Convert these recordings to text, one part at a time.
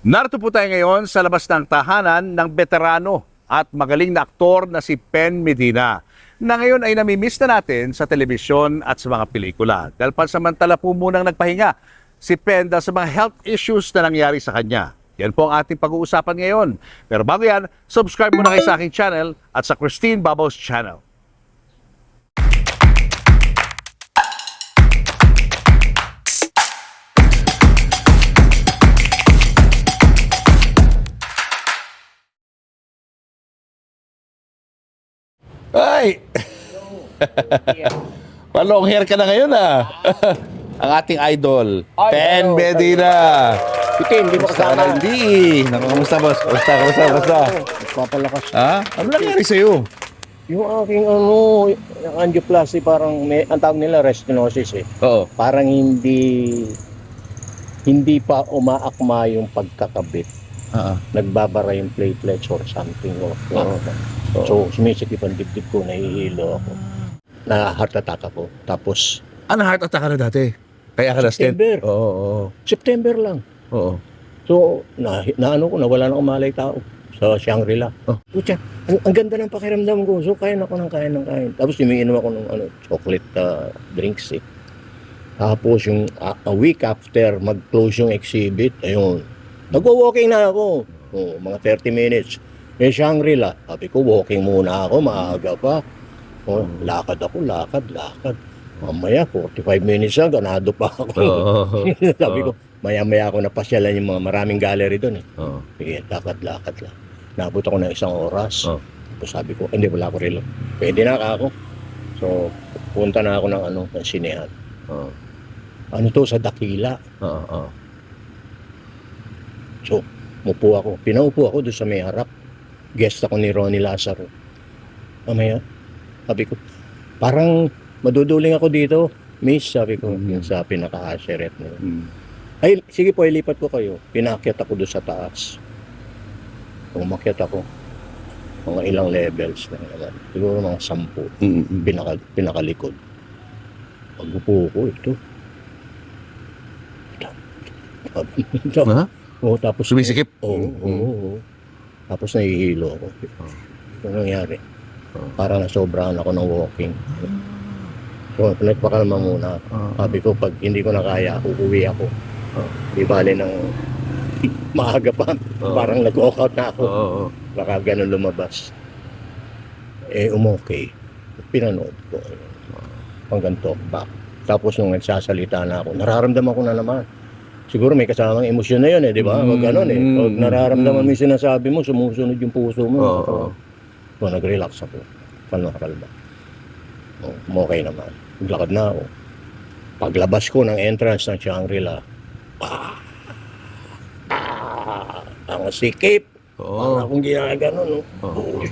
Narito po tayo ngayon sa labas ng tahanan ng veterano at magaling na aktor na si Pen Medina, na ngayon ay namimiss na natin sa telebisyon at sa mga pelikula. Dahil pansamantala po munang nagpahinga si Pen dahil sa mga health issues na nangyari sa kanya. Yan po ang ating pag-uusapan ngayon. Pero bago yan, subscribe muna kayo sa aking channel at sa Christine Babos channel. Ay! Palong hair ka na ngayon Ang ating idol, Ay, Pen hello, Medina. Ito, hindi mo kasama. Hindi. Kamusta boss? Kamusta? Papalakas. Ha? Ano nangyari sa'yo? Yung aking yung angioplasty parang may, ang tawag nila restenosis eh. Oo. Parang hindi pa umaakma yung pagkakabit. Nagbabara yung platelets or something. So, sumisikip ang dibdib ko, nahihilo ako. Na-heart attack ako. Tapos, Ano heart attack ka na dati? Kaya ka na-stent? September. Oo. September lang. Oo. So, nawala na malay tao sa Shangri-La. Oh. Pucha, ang ganda ng pakiramdam ko. So, kain ako ng kain. Tapos, umiinom ako ng chocolate drinks eh. Tapos, yung a week after mag-close yung exhibit, ayun, nag-walking na ako. Mga 30 minutes. Eh, Shangri-La, sabi ko, walking muna ako, maaga pa. Lakad ako, lakad. Mamaya, 45 minutes na, ganado pa ako. Sabi ko, maya-maya ako napasyalan yung mga maraming gallery doon eh. Sige, lakad lang. Naabot ako ng 1 oras. Tapos sabi ko, hindi, wala ko relo. Pwede na ako. So, punta na ako ng sinehan. Ano to, sa Dakila. So, pinaupo ako doon sa may harap. Guest ako ni Ronnie Lazaro. Mamaya, sabi ko, parang maduduling ako dito. Miss, sabi ko, yung sa pinaka-asheret nila. Ay, sige po, ilipat ko kayo. Pinakyat ako doon sa taas. Umakyat ako. Mga ilang levels na naman. Siguro mga 10. Pinakalikod. Pag-upo ko, ito. Ha? Tapos Sumisikip? Oo. Tapos nahihilo ako. Ano nangyari? Para nasobrahan ako ng walking. So, nagpakalma muna. Sabi ko, pag hindi ko na kaya, uuwi ako. Di bale ng maaga pa. Parang nag-walkout na ako. Baka ganun lumabas. Eh, umokay. Pinanood ko. Hanggang talk back. Tapos nung nagsasalita na ako, nararamdaman ko na naman. Siguro may kasamang emosyon na yun eh, di ba? Pag ganun eh. Pag nararamdaman mo yung sinasabi mo, sumusunod yung puso mo. So, nag-relax ako. Panakalma. Okay naman. Naglakad na ako. Paglabas ko ng entrance ng Shangri-La, ang sikip. Parang akong ginaganon.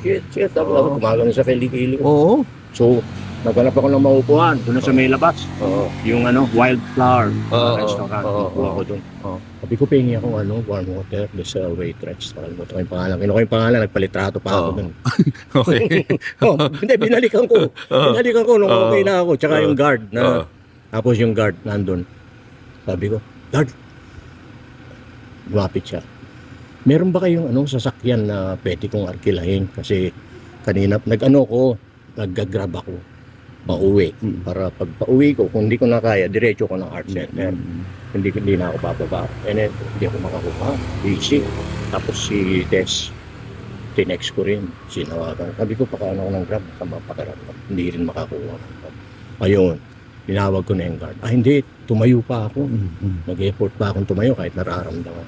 Shit. Tapos ako gumagano sa kilikili ko. So, naghanap ako ng maupuan doon sa may labas. Yung Wildflower restaurant. Upo ako doon. Sabi ko, pingi ako warm water. There's a waitress. Kinuha ko yung pangalan. Nagpalitrato pa ako doon. Okay. Hindi, binalikan ko. Binalikan ko nung okay na ako. Tsaka yung guard. Tapos yung guard nandun. Sabi ko, guard. Lumapit siya. Meron ba kayong sasakyan na pwede kong arkilahin? Kasi kanina, nag-grab ako. Pauwi. Para pag pauwi ko, kung hindi ko na kaya, diretso ko ng art center. Hindi na ako bababa. And then, hindi ako makakuha. Busy. Tapos si Tess, tinext ko rin. Sinawagan. Sabi ko, pakaano ko ng grab. Mapakaramdam. Hindi rin makakuha. Ayun. Tinawag ko na yung guard. Hindi. Tumayo pa ako. Nag-effort pa akong tumayo kahit nararamdaman.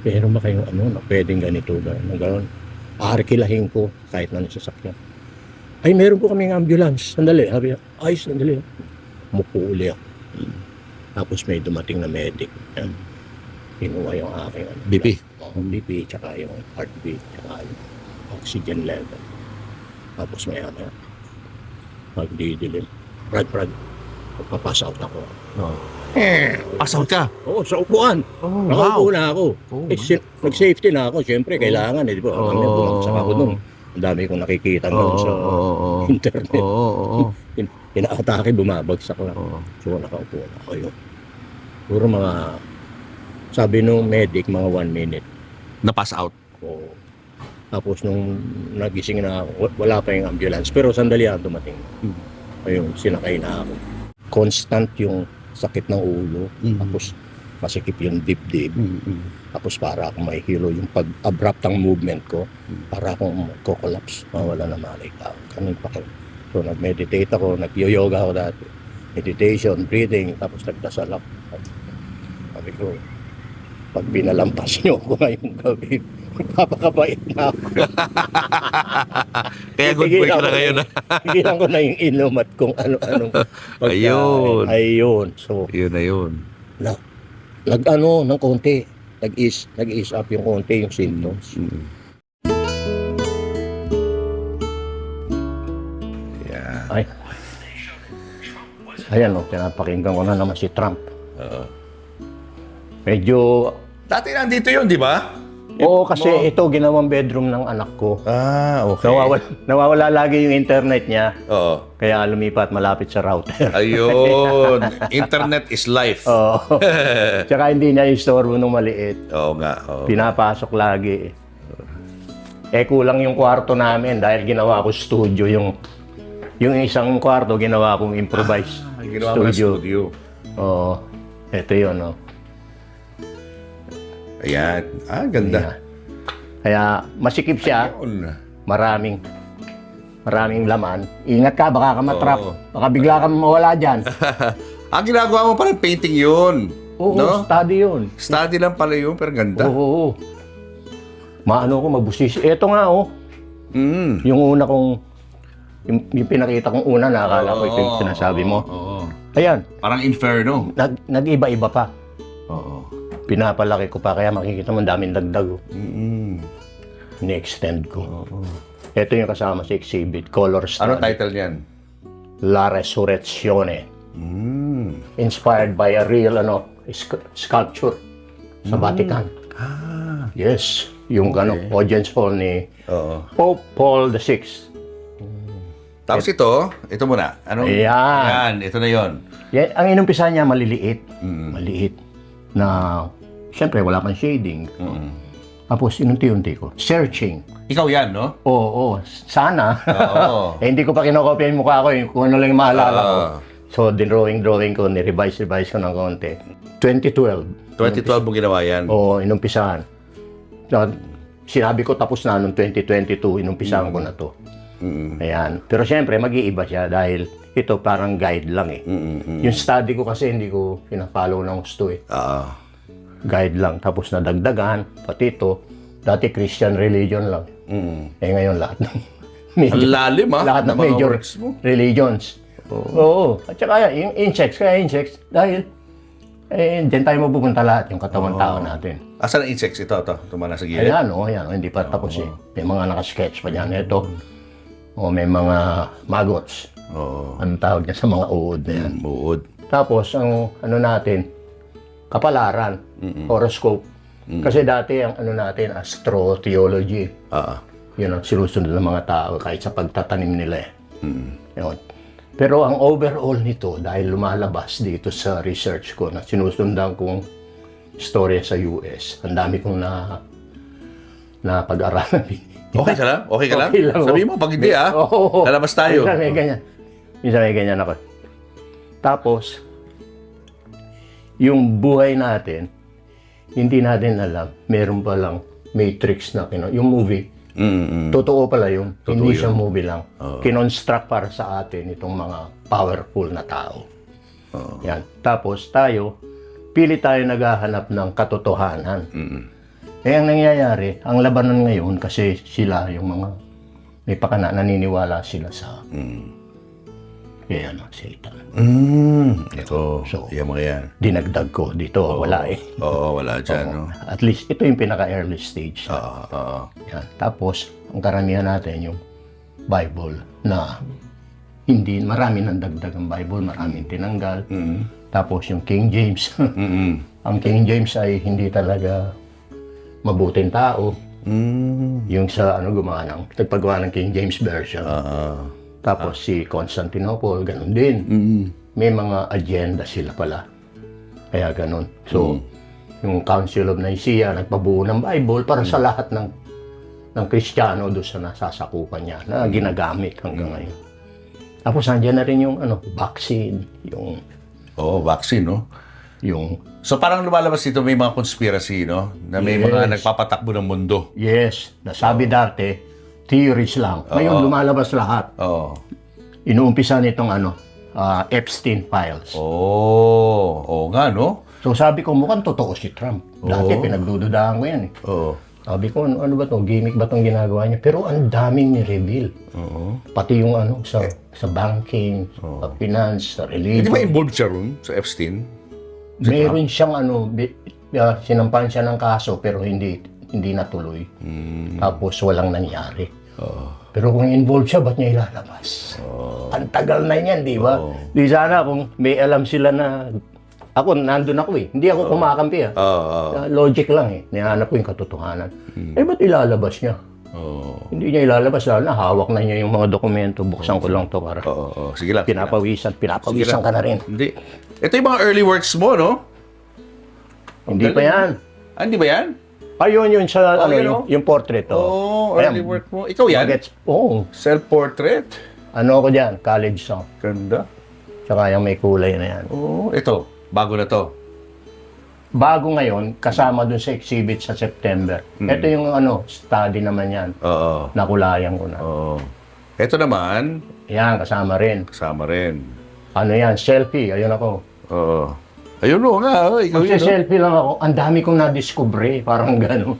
Pero ba kayong na pwedeng ganito. Gano'n. Arkilahin ko kahit na nasasakyan. Ay, meron po kaming ambulance. Sandali. Sabi, sandali. Mupo uli ako. Tapos may dumating na medic. Kinuha yung aking BP? BP, tsaka yung heartbeat, tsaka yung oxygen level. Tapos may magdidilim. Brad, magpapass out ako. Pass out ka? Oo, sa upuan. Nakaupo na ako. Nag-safety na ako. Siyempre, kailangan di ba? Bumagsak ako doon. Ang dami kong nakikita doon sa internet. Inaatake, bumabagsak lang. So, nakaupo na ako yun. Puro mga Sabi nung medic, mga 1 minute. Na-pass out. Oo. Tapos nung nagising na ako, wala pa yung ambulance. Pero sandali ang dumating. Ayun, sinakay na ako. Constant yung sakit ng ulo. Tapos masikip yung dibdib. Tapos para akong mahihilo yung pag-abrupt ang movement ko. Para akong mag-collapse. Mawala na malay ka. Ganun pa kayo. So nag-meditate ako, nag-yoga ako dati. Meditation, breathing, tapos nagdasal ako. Sabi ko, pag pinalampas niyo ako ngayong gabi, magpapakabait na ako. Kaya good boy ka na ngayon. Tigilan ko na yung inom at kung ano-anong pagkain. Ayun. Ayun. So, Yun na yun. nag-ano ng konti. Nag-ease up yung konti yung symptoms. Yeah. Ay. Ayan o, pinapakinggan ko na naman si Trump. Medyo, Dati nandito yun, di ba? oo kasi ito ginawang bedroom ng anak ko. Ah, okay. Nawawala lagi yung internet niya, Oo. kaya lumipat malapit sa router. Ayun. Internet is life. Oo. Tsaka hindi niya istorbo nung maliit. Oo nga. Oo. Pinapasok lagi. Kulang yung kwarto namin dahil ginawa ko studio. Yung isang kwarto ginawa kong improvised Ginawa mo ng studio. Oo. Ito yun, no? Ayan. Ah, ganda. Yeah. Kaya masikip siya. Ayun. Maraming laman. Ingat ka, baka ka matrap. Oo. Baka bigla ka mawala dyan. Ang ginagawa mo parang painting yun. Oo, No? study yun. Study lang pala yun, pero ganda. Oo. Maano ko, mabusis. Ito nga, oh. Yung una kong, yung pinakita kong una, nakakala ko ito yung sinasabi mo. Oo. Ayan, Parang inferno. nag-iba-iba pa. Oo. Pinapalaki ko pa, kaya makikita mo ang daming dagdag. Oh. Mm. Ni-extend ko. Ito yung kasama sa exhibit, Color Ano Study. title niyan? La Resurrezione. Mm. Inspired by a real sculpture sa Vatican. Ah. Yes, yung audience hall ni Oo. Pope Paul VI. Tapos ito muna. Anong? Ayan. Yan, ito na yon. Yan, ang inumpisa niya maliliit. Mm. Maliit. Na, siyempre, wala pang shading. Mm. Tapos, inunti-unti ko. Searching. Ikaw yan, no? Oo, sana. Oo. Hindi ko pa kinokopya yung mukha ko, kung ano lang yung maalala ko. Oo. So, drawing ko, ni-revise ko ng konti. 2012. 2012 mo ginawa yan. Oo, inumpisahan. So, sinabi ko tapos na noong 2022, inumpisahan ko na to. Mm. Ayan. Pero siyempre, mag-iiba siya dahil ito parang guide lang eh. Yung study ko kasi hindi ko pina-follow ng gusto eh. Guide lang. Tapos nadagdagan, pati ito, dati Christian religion lang. Ngayon lahat ng Ang lalim, ha? lahat ng mga major works mo. religions. Oo. At saka yung insects, dahil diyan tayo mapupunta lahat, yung katawan tao natin. Asan ang insects? Ito. Tumana sa gilid. Ayan, hindi pa tapos eh. May mga nakasketch pa dyan. Ito, may mga maggots. Oo. Anong tawag niya sa mga uod na yan. Buod. Tapos, ang natin, kapalaran, horoscope. Kasi dati, ang natin, astrotheology. Yun ang sinusunod ng mga tao kahit sa pagtatanim nila eh. Yun. Pero ang overall nito, dahil lumalabas dito sa research ko na sinusundan kong istorya sa US, ang dami kong na pag-aralan. Okay ka lang? Okay ka lang? Okay lang, Sabi mo, pag hindi Oo. lalabas tayo. Minsan may ganyan ako. Tapos, yung buhay natin, hindi natin alam, meron pa lang matrix na yung movie. Totoo pala yun. Hindi siya movie lang. Kinonstruct para sa atin itong mga powerful na tao. Yan. Tapos tayo, pili tayo naghahanap ng katotohanan. Ang nangyayari, ang labanan ngayon kasi sila yung mga may pakana, naniniwala sila sa kaya Satan. Ito. So, Yung mga yan. Dinagdag ko dito, wala eh. Oo, wala dyan, no? At least ito yung pinaka-early stage. Oo. Yan. Tapos, ang karamihan natin yung Bible na hindi, marami nang dagdag ang Bible, maraming tinanggal. Tapos yung King James. Ang King James ay hindi talaga mabuting tao. Yung sa gumawa nagpagawa ng King James Version. Tapos si Constantinople, ganun din. May mga agenda sila pala. Kaya ganun. So, yung Council of Nicaea, nagpabuo ng Bible para sa lahat ng Kristiyano doon sa nasasakupan niya na ginagamit hanggang ngayon. Tapos nandiyan na rin yung vaccine, Vaccine, no? yung So parang lumalabas dito may mga conspiracy, no? Na may mga Yes. nagpapatakbo ng mundo. yes, nasabi dati, theories lang. Ngayon lumalabas lahat. Oo. Inuumpisa nitong Epstein files. Oo nga, no? So sabi ko, mukhang totoo si Trump. Dati pinagdududahan ko yan eh. Oo. Sabi ko, ano ba to? Gimmick ba tong ginagawa niya? Pero ang daming ni-reveal. Oo. Pati yung sa banking, sa finance, sa Hindi religion. ba involved siya ron sa Epstein? Meron siyang sinampahan siya ng kaso pero hindi natuloy. Tapos walang nangyari. Pero kung involved siya, ba't niya ilalabas? Ang tagal na niyan, di ba? Di sana kung may alam sila na... Ako, nandun ako eh. Hindi ako kumakampi ah. Logic lang eh. Nihanap ko yung katotohanan. Ba't ilalabas niya? Hindi niya ilalabas. Lalo na hawak na niya yung mga dokumento. Buksan ko lang to para Sige lang. pinapawisan ka na rin. Hindi. Ito yung mga early works mo, no? Hindi pa yan. Hindi ba yan? Ayun yun sa yun, oh. yung portrait. Early work mo. Ikaw yan? Self-portrait. Ano ako dyan? College song. Ganda. Tsaka yung may kulay na yan. Ito. Bago na to. Bago ngayon, kasama dun sa exhibit sa September. Ito yung study naman yan. Oo. Nakulayan ko na. Ito naman, Yan, kasama rin. kasama rin. Ano yan? Selfie. Ayun ako. Oo. Ayun o nga. Ikaw yun, no? Selfie lang ako. Ang dami kong na-discover. Parang gano'n.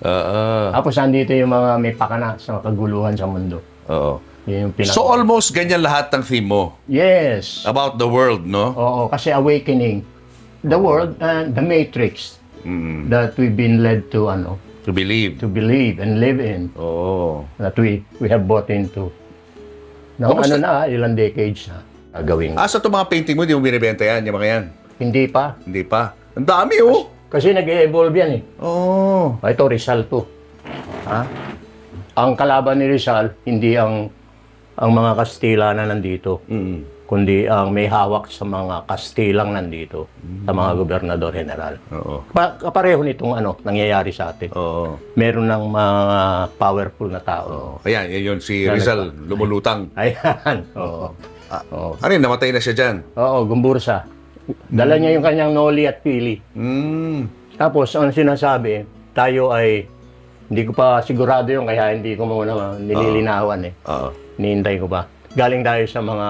Tapos nandito yung mga may pakana sa kaguluhan sa mundo. Oo. Yun yung So almost ganyan lahat ng theme mo. Yes. About the world, no? Oo, kasi awakening. The world and the matrix that we've been led to To believe. to believe and live in, Oo. that we have bought into. Now, Kamusta- ilang decades na gagawin. Sa itong mga painting mo, di mo binibenta yan, yung mga yan. Hindi pa. Hindi pa. Ang dami, oh. Kasi nag-evolve yan eh. Oo. Ito, Rizal to. Ha? Ang kalaban ni Rizal, hindi ang mga Kastila na nandito, kundi ang may hawak sa mga Kastilang nandito, sa mga gobernador general. Oo. Kapareho nitong nangyayari sa atin. Oo. Meron ng mga powerful na tao. Ayan, yun si Rizal, lumulutang. Ayan. Oo. Oo. Ano yun, namatay na siya dyan. Oo, Gumbursa. Dala niya yung kanyang noli at pili. Tapos, ang sinasabi, tayo ay, hindi ko pa sigurado yun, kaya hindi ko muna nililinawan eh. Nihintay ko pa. Galing tayo sa mga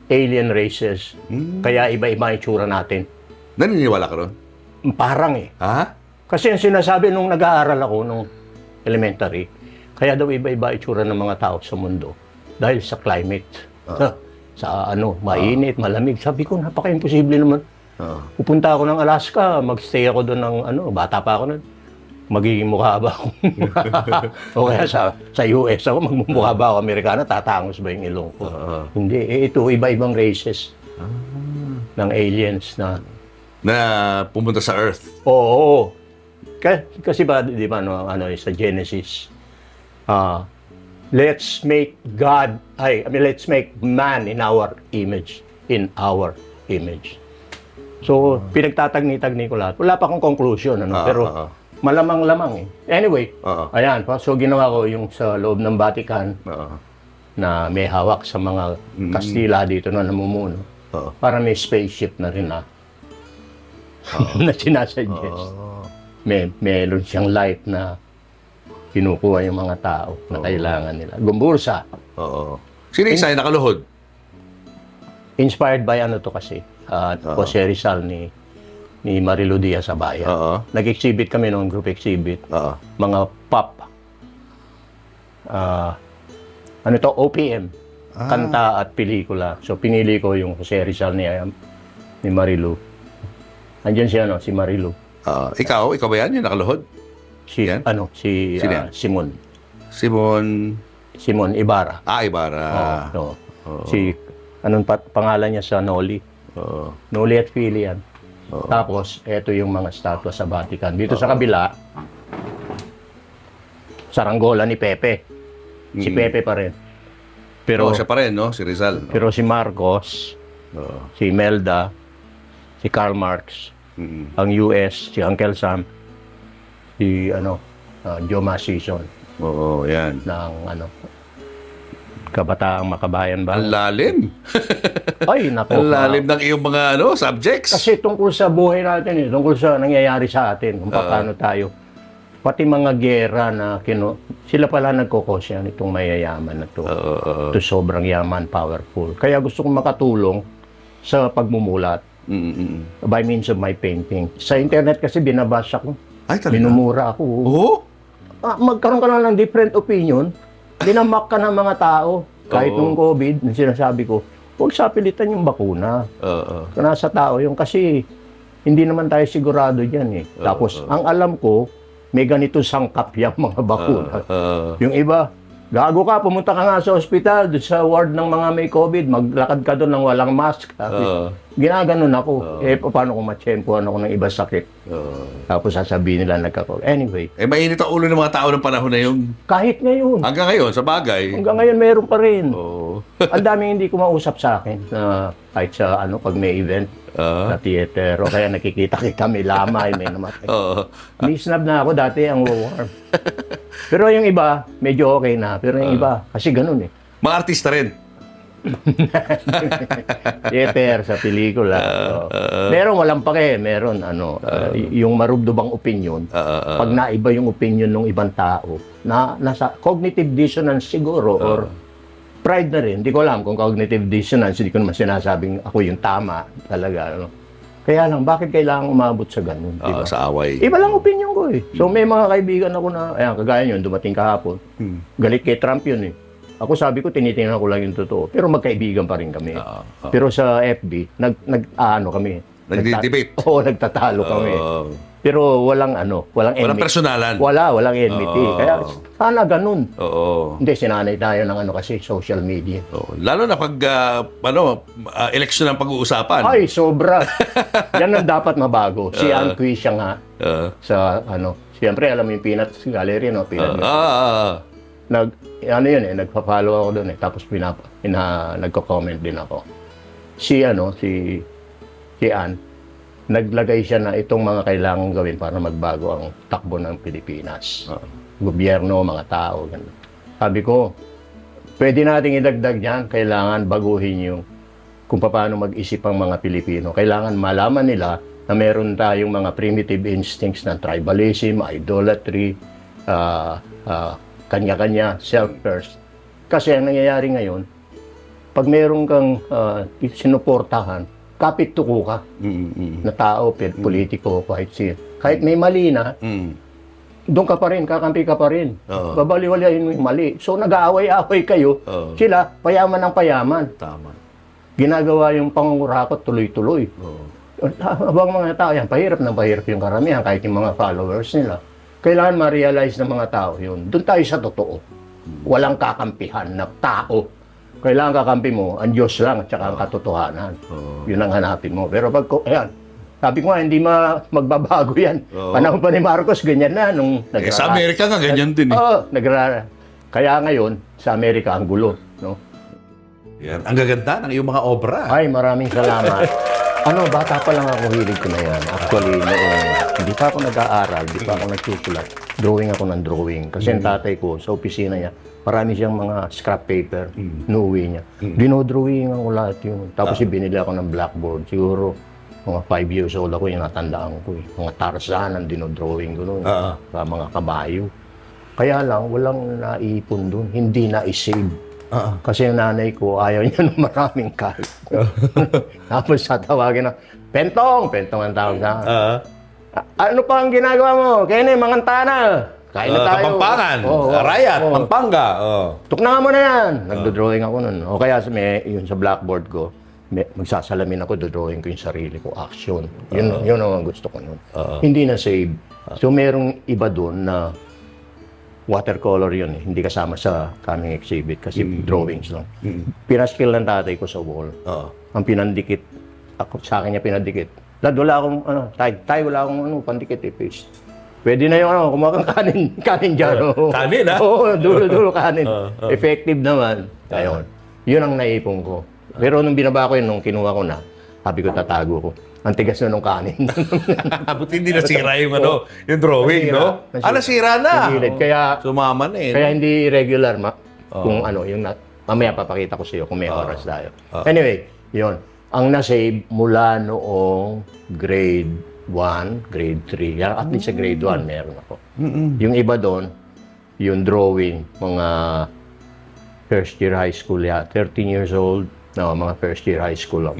alien races, kaya iba-iba yung tsura natin. Naniniwala ka ron? Parang eh. Ha? Kasi ang sinasabi nung nag-aaral ako, nung elementary, kaya daw iba-iba itsura ng mga tao sa mundo dahil sa climate. Sa mainit, malamig. Sabi ko, napaka-imposible naman. Pupunta ako ng Alaska, magstay ako doon ng bata pa ako nun. Magiging mukha ba ako? O kaya sa US ako, magmumukha ba ako Amerikana, tatangos ba yung ilong ko? Hindi, ito iba-ibang races ng aliens na pumunta sa Earth. Oo. Kasi ba, di ba, sa Genesis, let's make let's make man in our image. So, pinagtatagni-tagni ko lahat. Wala pa akong conclusion, pero malamang-lamang eh. Anyway, ayan, so ginawa ko yung sa loob ng Vatican na may hawak sa mga Kastila dito na namumuno. Para may spaceship na rin na sinasuggest. Meron siyang light na kinukuha yung mga tao na kailangan nila. Gumbursa. Sino yung isa nakaluhod? Inspired by to kasi, Jose Rizal ni Marilu Diaz Abaya. Nag-exhibit kami noong group exhibit. Mga pop. OPM. Kanta at pelikula. So pinili ko yung Jose Rizal ni Marilu. Andiyan si Marilu. Ikaw ba yan? Yung nakaluhod? Sino yan? Simon Ibarra. Ibarra. Anong pangalan niya sa Noli? Noli at Fili yan. Tapos, eto yung mga statwa sa Vatican. Dito sa kabila, saranggola ni Pepe. Si Pepe pa rin. Pero siya pa rin, no? Si Rizal. Pero si Marcos, si Melda, si Karl Marx, Ang US, si Uncle Sam, si Joe Masison Oo, yan. ng Kabataang Makabayan ba? Ang lalim. Ay, nako. Ang lalim ng iyong mga subjects. Kasi tungkol sa buhay natin, tungkol sa nangyayari sa atin, kung paano tayo. Pati mga gera na sila pala nagkokos yan, itong mayayaman na to. To sobrang yaman, powerful. Kaya gusto kong makatulong sa pagmumulat by means of my painting. Sa internet kasi binabasa ko. Ay, talaga? Minumura ako. Oo? Magkaroon ka na ng different opinion, dinamak ka ng mga tao. Kahit nung COVID, sinasabi ko, huwag sapilitan yung bakuna. Nasa tao yung kasi hindi naman tayo sigurado dyan eh. Tapos, ang alam ko, may ganito sangkap yung mga bakuna. Yung iba, gago ka, pumunta ka nga sa ospital, sa ward ng mga may COVID, maglakad ka doon ng walang mask. Ginaganon ako. Paano kung matsyempohan ako ng iba sakit? Tapos sasabihin nila nagka-COVID. Anyway. Mainit ang ulo ng mga tao ng panahon na yun. Kahit ngayon. Hanggang ngayon, sa bagay. Hanggang ngayon, meron pa rin. Oo. Ang daming hindi kumausap sa akin na kahit sa pag may event sa theater o kaya nakikita kita may lamay, may namatay. May snub na ako dati ang warm. Pero yung iba, medyo okay na. Pero yung iba, kasi ganun eh. Mga artista rin. Theater, sa pelikula. Meron walang pake, meron yung marubdubang opinion. Pag naiba yung opinion ng ibang tao, nasa cognitive dissonance siguro or pride na rin. Hindi ko alam kung cognitive dissonance, hindi ko naman sinasabing ako yung tama talaga. Kaya lang, bakit kailangan umabot sa ganun? Diba? Sa away. Iba lang opinion ko eh. So may mga kaibigan ako na, ayan, kagaya yun, dumating kahapon. Galit kay Trump yun eh. Ako sabi ko, tinitingnan ko lang yung totoo. Pero magkaibigan pa rin kami. Pero sa FB, kami. Nagdi-debate. Oo, nagtatalo kami. Pero walang Walang enmity. personalan. Walang enmity. Kaya sana ganun. Oo. Hindi, sinanay tayo ng kasi social media. Lalo na pag eleksyon ang pag-uusapan. Ay, sobra. Yan ang dapat mabago. Si Ann Cui siya nga sa siyempre alam mo yung Peanuts Gallery, no? Peanut nagpa-follow ako doon eh. Tapos nagko-comment din ako. Si Ann, naglagay siya na itong mga kailangan gawin para magbago ang takbo ng Pilipinas. Gobyerno, mga tao, ganun. Sabi ko, pwede nating idagdag niyan, kailangan baguhin yung kung paano mag-isip ang mga Pilipino. Kailangan malaman nila na meron tayong mga primitive instincts ng tribalism, idolatry, kanya-kanya, self-first. Kasi ang nangyayari ngayon, pag meron kang sinuportahan, kapit-tuko ka na tao, politiko, kahit may mali na, doon ka pa rin, kakampi ka pa rin. Babaliwalayin mo yung mali. So nag-aaway-aaway kayo, sila, payaman ng payaman. Tama. Ginagawa yung pangungurakot tuloy-tuloy. Habang mga tao yan, pahirap na pahirap yung karamihan, kahit yung mga followers nila. Kailangan ma-realize ng mga tao yun. Doon tayo sa totoo. Walang kakampihan na tao. Kailangan kakampi mo, ang Diyos lang at saka ang katotohanan. Yun ang hanapin mo. Pero ayan, sabi ko nga, hindi magbabago yan. Panahon pa ni Marcos, ganyan na. Sa Amerika nga, ganyan din eh. Kaya ngayon, sa Amerika, ang gulo. No? Yan. Ang gaganda ng iyong mga obra. Ay, maraming salamat. Bata pa lang ako, hilig ko na yan. Actually, hindi pa ako nag-aaral, hindi pa ako nagsusulat. Drawing ako ng drawing. Kasi ang tatay ko, sa opisina niya, marami siyang mga scrap paper, nuwi niya. Dinodrawing ako lahat yun. Tapos binili ako ng blackboard. Siguro, mga 5 years old ako, yung natandaan ko eh. Mga Tarzan ang dinodrawing ko noon. Sa mga kabayo. Kaya lang, walang naipon doon. Hindi na-save. Kasi yung nanay ko, ayaw niya ng maraming kahit. Tapos tatawagin na, Pentong ang tawag sa akin. Ano pa ang ginagawa mo? Kaya na, mangantana. Kain na tayo. Kapampangan, Rayat, Pampanga. Tukna mo na yan. Nagdo-drawing ako nun. O kaya yun sa blackboard ko, magsasalamin ako, do-drawing ko yung sarili ko, action. Yun ang gusto ko nun. Hindi na save. So merong iba doon na watercolor yun eh. Hindi kasama sa coming exhibit kasi drawings lang. Pinaskill ng tatay ko sa wall. Ang pinandikit, sa akin niya pinandikit. Dad, wala akong, wala akong pandikit eh, paste. Pwede na yung kumakang kanin dyan. Kanin, ha? Oo, dulo kanin. Effective naman. Ayun. Yun ang naipon ko. Pero nung binaba ko yun, nung kinuha ko na, sabi ko, tatago ko. Ang tigas na nung kanin. Buti hindi nasira yung yung drawing, Nasira. no? Nasira na. Yung gilid. Kaya, Sumama na eh. kaya hindi regular, kung yung mamaya papakita ko sa iyo kung may oras tayo. Anyway, yun. Ang na-save mula noong grade 1, grade 3. Yan, at least sa grade 1 meron ako. Yung iba doon, yung drawing, mga first year high school, 13 years old, mga first year high school ako.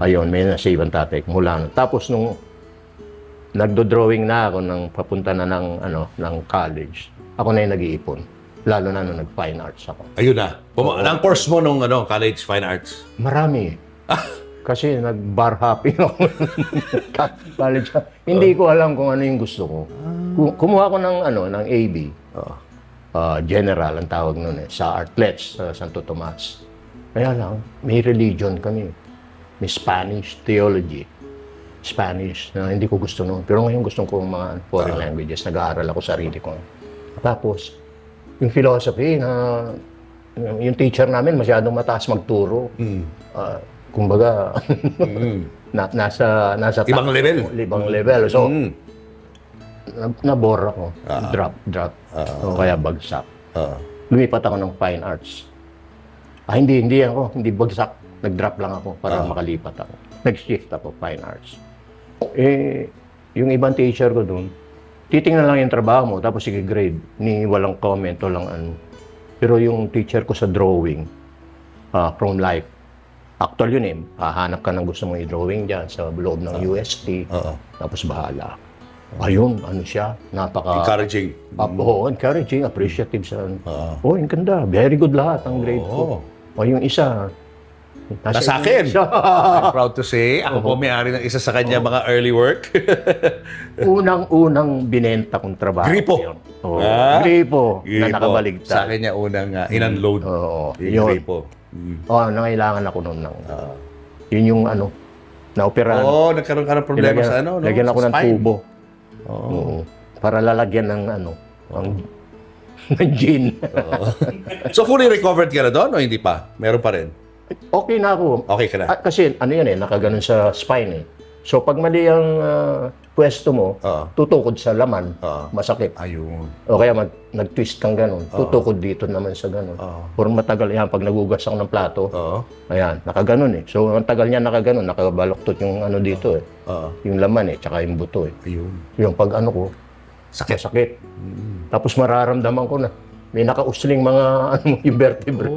Ayun, may na-save ang tatay ko mula nun. Tapos nung nagdo-drawing na ako nang papunta na ng college, ako na yung nag-iipon. Lalo na nung nag-fine arts ako. Ayun na. Ang course mo nung college fine arts? Marami. Kasi nag-bar hopping ako. College. Hindi ko alam kung ano yung gusto ko. Kumuha ko ng AB. General ang tawag nun sa Artlets, sa Santo Tomas. Kaya lang, may religion kami. May Spanish, theology. Spanish, na hindi ko gusto noon. Pero ngayon gusto ko mga foreign languages. Nag-aaral ako sarili ko. Tapos, yung philosophy na yung teacher namin masyadong mataas magturo. Kumbaga, nasa Ibang level. Ibang level. So, nabore ako. Drop. So, kaya bagsak. Lumipat ako ng fine arts. Hindi bagsak. Nag-drop lang ako para makalipat ako. Nag-shift ako, fine arts. Yung ibang teacher ko doon, titingnan lang yung trabaho mo, tapos sige grade. Walang comment, walang ano. Pero yung teacher ko sa drawing, from life, actual yun hahanap ka ng gusto mong i-drawing dyan sa loob ng UST, tapos bahala. Ayun, siya, Encouraging. Encouraging, appreciative sa yung ganda, very good lahat ang grade ko. Yung isa, nasa akin. I'm proud to say, ako po may-ari ng isa sa kanya mga early work. Unang binenta kong trabaho. Gripo. Gripo, na nakabaligtad. Sa akin niya unang in-unload. Yung gripo. Nangailangan ako noon ng, yun yung na-operahan. Nagkaroon ka ng problema sa Lagyan ako sa ng spine. tubo. Para lalagyan ng ng gin. So fully recovered ka na doon o hindi pa? Meron pa rin? Okay na ako. Okay ka na? Kasi nakaganon sa spine So pag mali ang pwesto mo, tutukod sa laman, masakit. Ayun. O kaya nag-twist kang ganun, tutukod dito naman sa ganun. Or matagal yan, pag nagugas ako ng plato, ayan, nakaganon So ang tagal niya nakaganon, nakabaloktot yung dito yung laman tsaka yung buto Ayun. Yung pag ko, sakit. Tapos mararamdaman ko na, may nakausling mga yung vertebrae.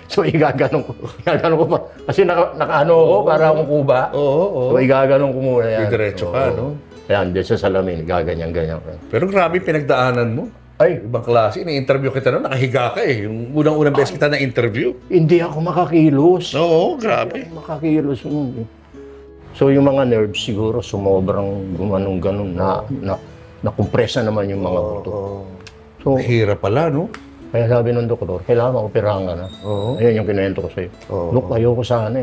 So igaganon ko pa. Kasi nakaano ako para akong kuba. So igaganon ko muna yan. Diretso ka, no? Ayan, dyan sa salamin, gaganyan-ganyan. Pero grabe pinagdaanan mo. Ay, Ibang klase. Ini-interview kita noon, nakahiga ka Yung unang-unang beses kita na-interview. hindi ako makakilos. Oo, grabe. Makakilos. So yung mga nerves siguro sumobrang gumanong-ganon na compressa naman yung mga buto. So, Hirap pala, no? kaya sabi ng doktor, kailangan operahan ka na. Ayun yung kinuwento ko sa'yo. Look, ayoko sana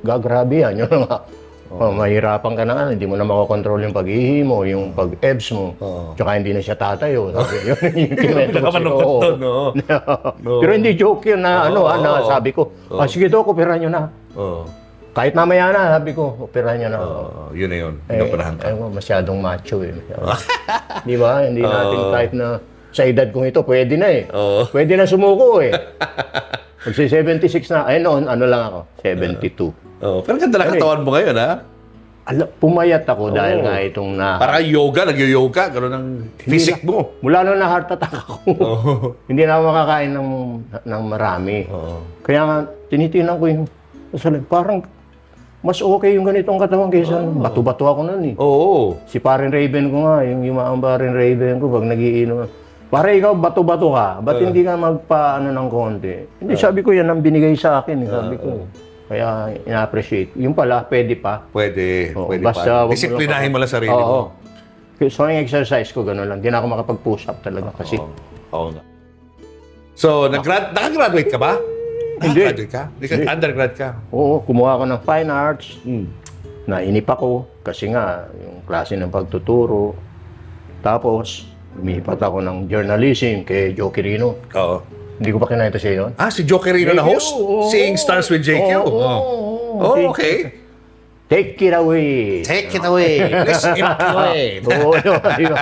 gagrabe yan. Yun nga. Mahirapan ka na hindi mo na makakontrol yung pag-ihi mo, yung pag-ebs mo. Tsaka hindi na siya tatayo. Yun yung kinuwento ko Nakamalungkot sa'yo. to, no? Pero hindi joke yun na sabi ko, sige Dok, operahan nyo na. Kahit mamaya na, sabi ko, operahan nyo na. Yun na yun. Inoperahan ka. Masyadong macho Di ba? Hindi natin kahit na sa edad kong ito, pwede na Pwede na sumuko Magsi 76 na. Noon, lang ako, 72. Pero ganda lang katawan mo ngayon, ha? Pumayat ako dahil nga itong Parang yoga, nagyo-yoga, gano'n ang physique mo. Mula nung na heart attack ako, hindi na ako makakain ng marami. Kaya nga, tinitingnan ko yung, parang mas okay yung ganitong katawan kaysa bato-bato ako nun Si Parin Raven ko nga, yung yumaang Parin Raven ko, pag nagiinom. Para ikaw bato-bato ka, ba't hindi ka magpaano ng konti? Hindi, sabi ko yan ang binigay sa akin, sabi ko. Kaya ina-appreciate. Yung pala, pwede pa. Pwede basta pa. Disiplinahin mo lang sarili mo. So yung exercise ko, gano'n lang. Hindi na ako makapag-push up talaga kasi. Oo nga. So, nakagraduate ka ba? Hindi. Nakagraduate ka? Undergrad ka? Oo, kumuha ako ng fine arts. Nainip ako kasi nga yung klase ng pagtuturo. Tapos, lumipat ako ng journalism kay Joe Quirino. Oo. Hindi ko pa kinahita siya yun. Si Joe Quirino na host? Seeing Stars with JQ? Oo. Okay. Take it away. Take it away. Please evacuate. Oo, yun, yun.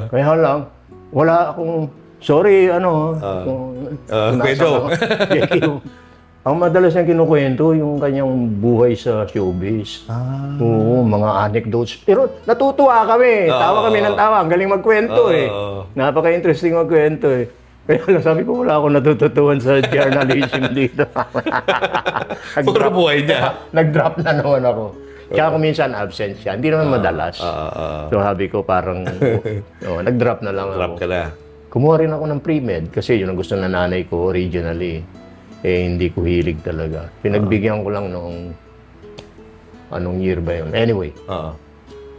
Kaya lang, wala akong, sorry, medyo. Ang madalas niyang kinukwento, yung kanyang buhay sa showbiz. Oo, mga anecdotes. Pero natutuwa kami. Tawa kami ng tawa. Ang galing magkwento eh. Napaka-interesting magkwento eh. Kaya lang, sabi ko, wala akong natututuan sa journalism dito. Puro buhay niya. Nag-drop na naman ako. Tsaka kung minsan absent siya. Hindi naman madalas. So sabi ko parang, nag-drop na lang Drop ako. ka na. Kumuha rin ako ng pre-med kasi yun ang gusto ng nanay ko originally. Eh, hindi ko hilig talaga. Pinagbigyan ko lang noong, anong year ba yun? Anyway,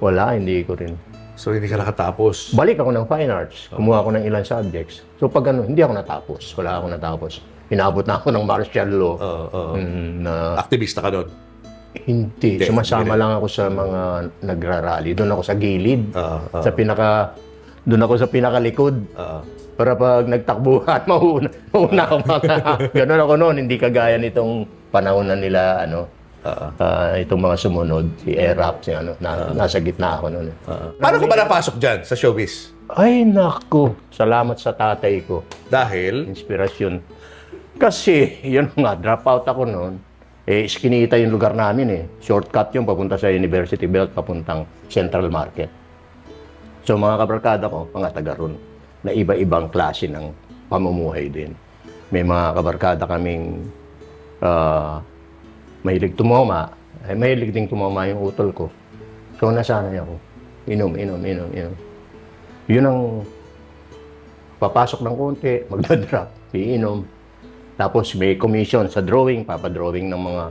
wala, hindi ko rin. So, hindi ka nakatapos. Balik ako ng fine arts. Kumuha ako ng ilang subjects. So pag hindi ako natapos. Wala ako natapos. Pinabot na ako ng martial law. Na Aktivista ka doon. hindi. Hindi, Sumasama hindi lang ako sa mga nagrarally. Doon ako sa gilid. Ah, Doon ako sa pinakalikod. Para pag nagtakbuhan, mauna ako Ganun ako noon, hindi kagaya nitong panahon na nila, itong mga sumunod, si Erap, nasa gitna ako noon. Paano ka ba napasok dyan sa showbiz? Ay, naku, salamat sa tatay ko. Dahil? Inspirasyon. Kasi, yun nga, drop out ako noon. Iskinita yung lugar namin eh. Shortcut yung papunta sa University Belt, papuntang Central Market. So, mga kabarkada ko, mga taga ron, na iba-ibang klase ng pamumuhay din. May mga kabarkada kaming mahilig tumoma. Mahilig ding tumoma yung utol ko. So, nasanay ako. Inom. Yun ang papasok ng konti, magdadrop, iinom. Tapos may commission sa drawing, papadrawing ng mga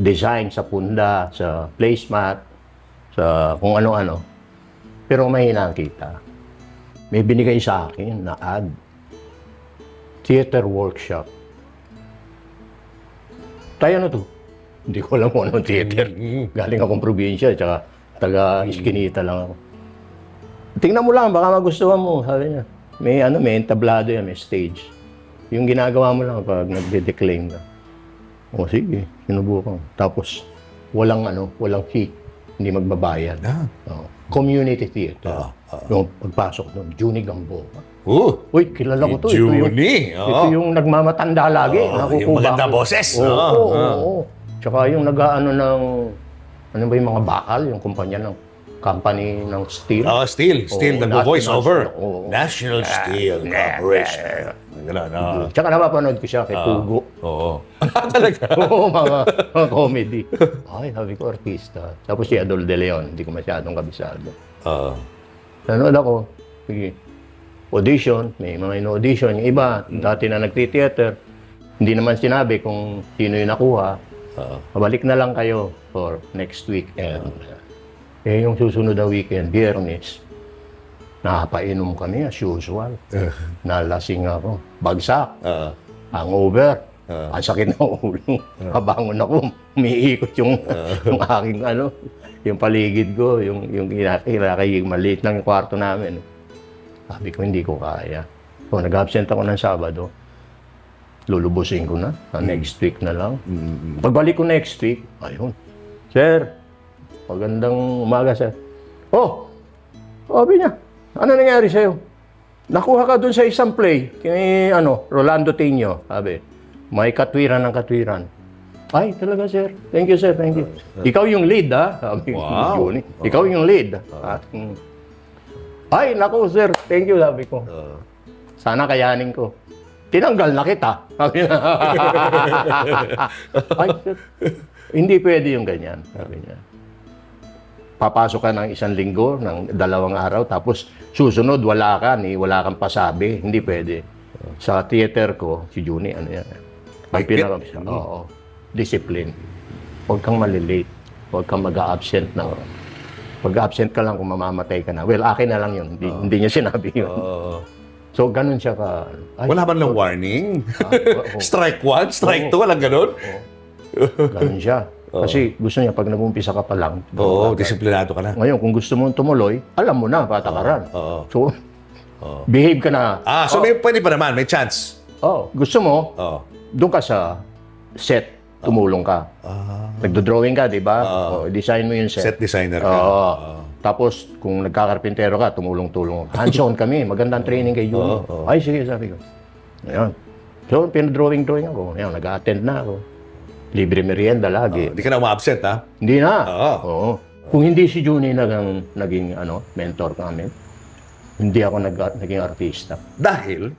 design sa punda, sa placemat, sa kung ano-ano. Pero mahina ang kita. May binigay sa akin na ad. Theater workshop. Tayo na to. Hindi ko alam kung anong theater. Galing akong probinsya, tsaka taga-iskinita lang ako. Tingnan mo lang, baka magustuhan mo, sabi niya. May entablado yan, may stage. Yung ginagawa mo lang pag nagde-declaim na. O sige, sinubukan. Tapos, walang fee. Hindi magbabayad. Community theater. Yung pagpasok doon, Junie Gamboa. Uy, kilala ko to. Junie. Ito yung nagmamatanda lagi. Yung maganda boses. Oo. Tsaka yung nag-ano ng, ano ba yung mga bakal, yung kumpanya ng company ng steel. Steel, nag-voice over. National Steel Corporation. Ganun, Tsaka napapanood ko siya kay Pugo. Oo. Talaga? Oo, mga comedy. Ay, sabi ko, artista. Tapos si Adol De Leon, hindi ko masyadong kabisado. Nanood ako. Sige. Audition, may mga ino-audition. Yung iba, dati na nagti-theater. Hindi naman sinabi kung sino yung nakuha. Pabalik na lang kayo for next weekend. Yung susunod na weekend, Biyernes, nakapainom kami as usual. Nalasing ako. Bagsak. Hangover. Ang sakit ng ulo. Kabangon ako. Umiikot yung aking yung paligid ko, yung kinakayig, maliit lang yung kwarto namin. Sabi ko, hindi ko kaya. So, nag-absent ako ng Sabado. Lulubusin ko na. Next week na lang. Pagbalik ko next week, ayun. Sir, magandang umaga, sir. Sabi niya, ano nangyari sa'yo? Nakuha ka dun sa isang play, kay Rolando Teño, sabi. May katwiran ng katwiran. Ay, talaga, sir. Thank you, sir. Thank you. Ikaw yung lead, ha? Sabi ko, Johnny. Ikaw yung lead. Ay, naku, sir. Thank you, sabi ko. Sana kayanin ko. Tinanggal na kita. Sabi na. Ay, sir. Hindi pwede yung ganyan, sabi niya. Papasok ka ng 1 linggo, ng 2 araw, tapos susunod, wala kang pasabi. Hindi pwede. Sa theater ko, si Juni, ano yan? Oo. Discipline. Huwag kang malilate. Huwag kang mag-a-absent na. Pag-absent ka lang kung mamamatay ka na. Well, akin na lang yun. Hindi niya sinabi yun. So, ganun siya ka. Wala man lang warning? Strike 1, strike 2, walang ganun? Ganun siya. Kasi gusto niya, pag nag-umpisa ka pa lang. Disiplinado ka na. Ngayon, kung gusto mong tumuloy, alam mo na, patakaran. So, behave ka na. So pwede pa naman, may chance. Gusto mo, doon ka sa set. tumulong ka. Nagdo-drawing ka, di ba? Design mo yung set. Set designer ka. Oo. Tapos, kung nagkakarpintero ka, tumulong-tulong. Hands-on kami. Magandang training kay Junior. Ay, sige, sabi ko. Ayan. So, pinadrawing-drawing ako. Ayan, nag-attend na ako. Libre merienda lagi. Hindi ka na uma-absent, ha? Hindi na. Oo. Oo. Kung hindi si Juni naging mentor namin, hindi ako naging artista. Dahil?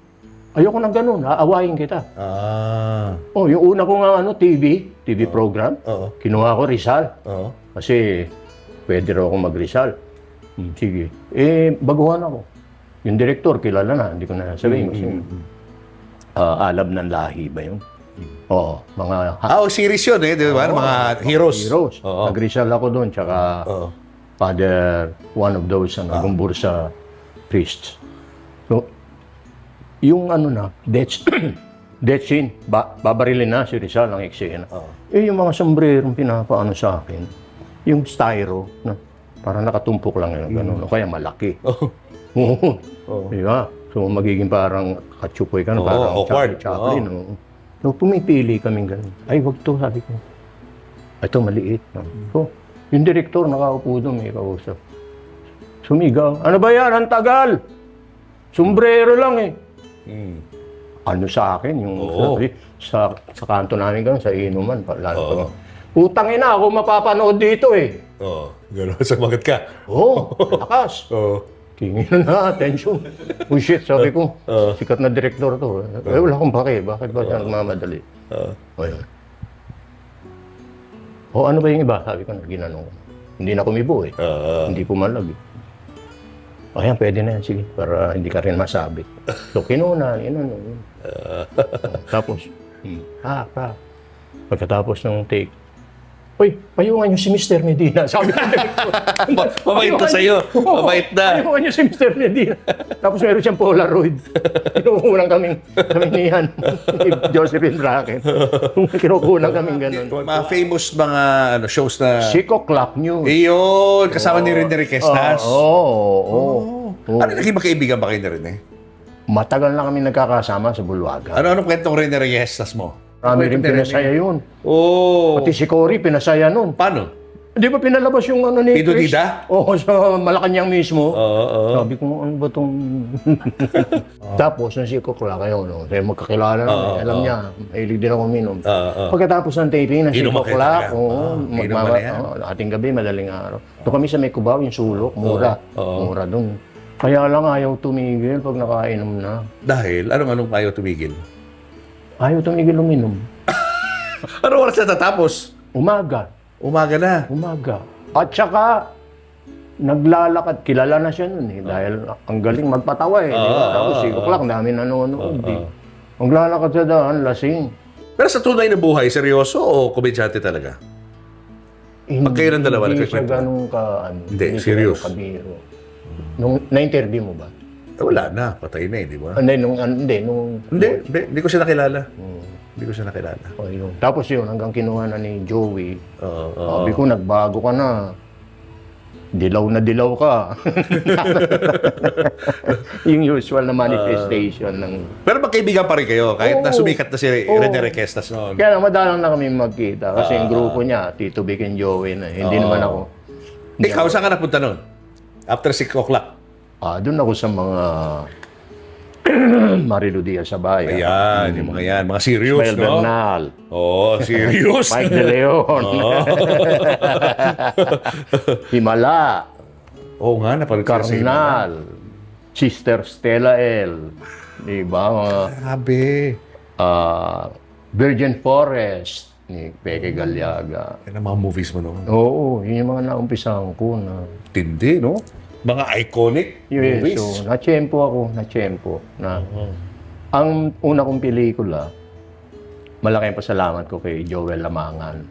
Ayoko ng ganun, aawayin kita. Ah. Oh, yung una ko nga TV program, Oo. kinuha ko Rizal. Oo. Kasi pwede raw akong mag-Rizal. Sige. Baguhan ako. Yung director, kilala na, hindi ko na sabihin. Kasi, Alab ng Lahi ba yun? Oo, mga Series yun eh, di ba? Mga heroes. heroes. Oo. Nag-Rizal ako doon, tsaka Oo. Father, one of those, Gumbursa priests. So, yung death scene, babarilin na si Rizal ang eksena. Yung mga sombrerong pinapaano sa akin, yung styro, na parang nakatumpok lang yun, gano'n, o kaya malaki. Oo. Diba? So, magiging parang katsupoy ka na, parang awkward. Chaplin. So, pumipili kaming gano'n. Ay, wag to, sabi ko. Ito, maliit. So, yung direktor nakaupo doon, may kausap. Sumigaw. Ano ba yan? Ang tagal! Sombrero lang eh. Ano sa akin? Yung sa kanto namin gano'n, sa inuman. Lalo utang ina, ako mapapanood dito eh. Oo. Gano'n, sumagot ka. Lakas. Oo. Tingin na, attention. Oh shit, sabi ko, sikat na direktor to. Wala akong bakit ba siya nagmamadali? Ayun. Ano ba yung iba? Sabi ko, ginanong ko. Hindi na kumibo eh. Hindi pumalag eh. Ayan, pwede na yan, sige. Para hindi ka rin masabit. So, kinuna, tapos, pagkatapos ng take, uy, payungan niyo si Mr. Medina. Sabi ko, Mabait na sa'yo. Mabait na. payungan niyo si Mr. Medina. Tapos meron siyang Polaroid. Kinukunan kami niyan. Ni Josephine Bracken. Kinukunan kami ganun. Mga famous mga shows na... 6 o'clock news. Iyon, kasama ni Rene Requestas. Oo. Ano, naging magkaibigan ba kayo na rin eh? Matagal na kami nagkakasama sa Bulwaga. Anong kwentong Rene Requestas mo? Marami rin pinasaya yun. Oo. Pati si Cory, pinasaya nun. Paano? Di ba pinalabas yung ni Pido Chris? Dida? Oo, sa Malacanang mismo. Oo. Sabi ko, ano ba itong... Tapos, nung si Kokla kayo, kaya magkakilala na. Alam niya, mahilig din ako minom. Pagkatapos ng taping ng si Inom kayo Kokla, talaga. Inom ka na yan. ating gabi, madaling araw. Doon kami sa may Cubao, yung sulok, mura. Mura doon. Kaya lang ayaw tumigil pag nakainom na. Dahil? Anong ayaw tumigil? Ayaw tumigil uminom. Ano oras na tatapos? Umaga. Umaga na. Umaga. At saka, naglalakad. Kilala na siya nun eh. Dahil ang galing magpatawa eh. Di ba? Tapos 6 o'clock, dami nanonood eh. Maglalakad sa daan, lasing. Pero sa tunay na buhay, seryoso o komedyante talaga? Pag kayo ng dalawa, Hindi siya nagkikwento. ganun ka, Hindi, siya serious. ganun kabiro. Nung na-interview mo ba? Wala na, patay na eh, di ba? Hindi, Hindi ko siya nakilala. Hindi ko siya nakilala. Yun. Tapos yun, hanggang kinuha na ni Joey. Oo. Sabi ko, nagbago ka na. Dilaw na dilaw ka. Yung usual na manifestation ng... Pero magkaibigan pa rin kayo, kahit na sumikat na si Rene Requestas noon. Kaya lang, madalang na kami magkita. Kasi yung grupo niya, Tito Vic and Joey na. Hindi naman ako. Ikaw, saan ka napunta noon? After 6 o'clock? Doon ako sa mga Marilu Diaz sa bayan. Ayan, yung mga yan. Mga serious, Ismael no? Bernal. Oo, serious. Mike De Leon. Himala. Oo nga, napanood ko sa Carnal. Sister Stella L. Diba? Mga Grabe. Virgin Forest ni Peke Galiaga. Yan ang mga movies mo noon. Oo, yun yung mga naumpisahan ko na. Tindi, no? Mga iconic movies. So, na-tiyempo ako. Ang una kong pelikula, malaking pasalamat ko kay Joel Lamangan.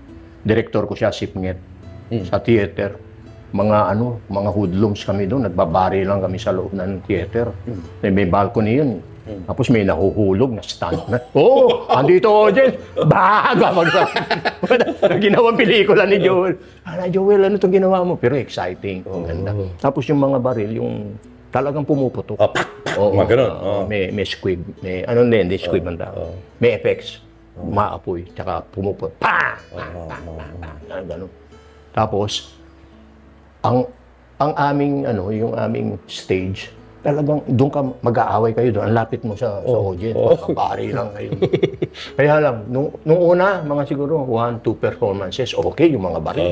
Direktor ko siya, Sipnget, sa theater. Mga hoodlums kami doon. Nagbabari lang kami sa loob ng theater. May balcony yun. Tapos may nahuhulog na stunt na. Andito audience. Baga! Ginawang pelikula ni Joel. Joel, ano itong ginawa mo? Pero exciting. Ang ganda. Tapos yung mga baril, yung talagang pumuputok. Mga ganun. May squib. May, hindi squib ang tawag. May effects. maapoy, tsaka pumuputok. Pa! Ganun. Tapos, ang aming, yung aming stage, talagang doon ka mag-aaway kayo doon. Ang lapit mo sa audience. Pari lang kayo. Kaya lang, nung una, mga siguro 1-2 performances, okay yung mga baril.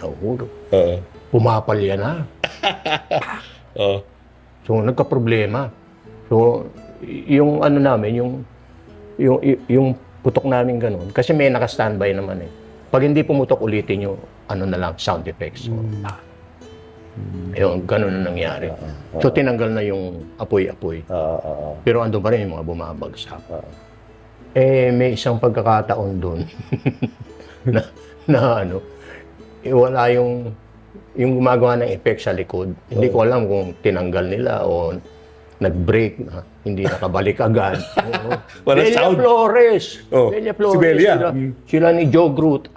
Nahulog. Pumapalya na. So, nagka-problema. So, yung namin, yung putok namin ganun, kasi may naka-standby naman eh. Pag hindi pumutok, ulitin yung na lang, sound effects. So, yung ganun na nangyari. So, tinanggal na yung apoy-apoy. Pero andun pa rin yung mga bumabagsak. May isang pagkakataon doon na wala yung gumagawa ng effect sa likod. Hindi ko alam kung tinanggal nila o nag-break na, hindi nakabalik agad. Walang Belia sound. Flores. Belia Flores. Si Belia. Sila ni Joe Groot.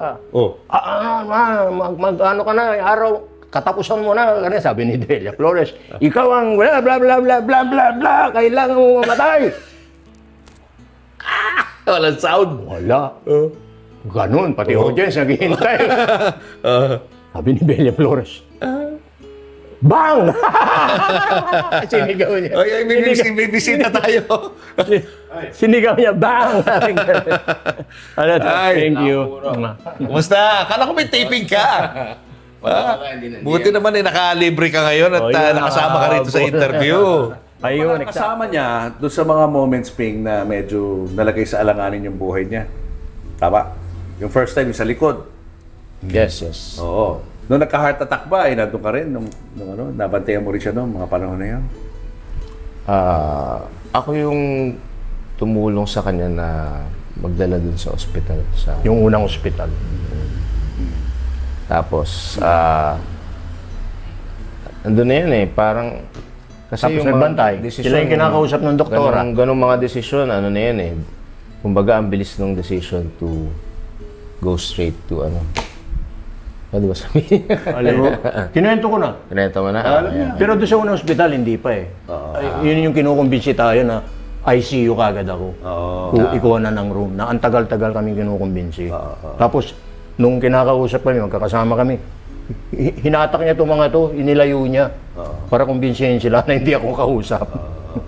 Ano ka na, araw, katapusan mo na. Kaya sabi ni Belia Flores, ikaw ang bla bla bla bla bla bla bla, kailangan mo mamatay. Walang sound. Wala. Ganun, pati audience naghihintay. Sabi ni Belia Flores, bang! Sinigaw niya. May bisita tayo. Sinigaw niya, bang! Thank you. Kumusta? Akala ko may taping ka. Buti naman nakalibre ka ngayon at nakasama ka rito sa interview. Ayun, Kasama niya doon sa mga moments, Ping, na medyo nalagay sa alanganin yung buhay niya. Tama? Yung first time, yung sa likod. Yes. Oo. Nung nagka-heart attack ba, nandun ka rin? Nung nabantayan mo rin siya noong mga panahon na yan? Ako yung tumulong sa kanya na magdala dun sa ospital. yung unang ospital. Tapos, andun na yun eh, parang... Kasi Tapos nagbantay. Sila yung kinakausap ng doktora. Ganong mga desisyon, ano na yun eh. Kumbaga, ang bilis ng decision to go straight to ano ba sabihin? Alam mo, kinuwento ko na. Kinento mo na? Pero doon sa unang ospital, hindi pa eh. Yun yung kinukumbinsi tayo na ICU kagad ako. Ikuha na ng room. Na ang tagal-tagal kami kinukumbinsi. Tapos, nung kinakausap kami, magkakasama kami, hinatak niya itong mga to, inilayo niya. Para kumbinsihin sila na hindi ako kausap.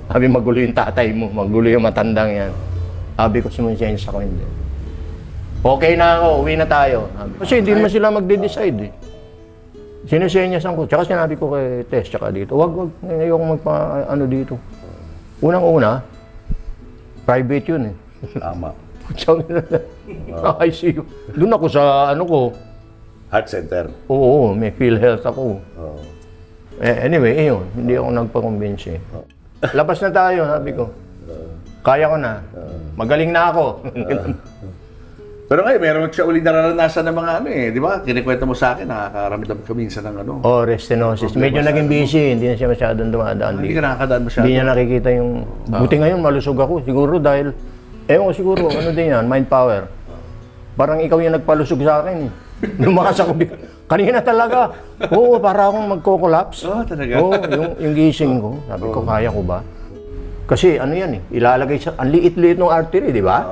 Sabi, magulo yung tatay mo, magulo yung matandang yan. Sabi ko, sumusensya ko, hindi. Okay na ako, uwi na tayo. Kasi hindi naman sila magde-decide eh. Sinesenyasan ko. Tsaka sinabi ko kay Tess, tsaka dito, wag, ayokong dito. Unang-una, private yun eh. Tama. ICU. Doon ako sa Heart center. Oo, may PhilHealth ako. Anyway, yun, hindi ako nagpakumbinsi. Labas na tayo, sabi ko. Kaya ko na. Magaling na ako. Pero ngayon, meron siya ulit nararanasan ng mga di ba? Kinikwento mo sa akin, nakakaramdam ka minsan ng Restenosis. Medyo naging busy, hindi na siya masyadong dumadaan. Hindi ka nakakadaan masyado. Hindi niya nakikita yung... Buti ngayon, malusog ako. Siguro dahil... siguro, din yan, mind power. Parang ikaw yung nagpalusog sa akin. Lumakas ako. Kanina talaga. Oo, para akong magko-collapse. Talaga? Oo, yung gising ko. Sabi ko, kaya ko ba? Kasi yan eh, ilalagay sa... Ang liit-liit ng artery, di ba?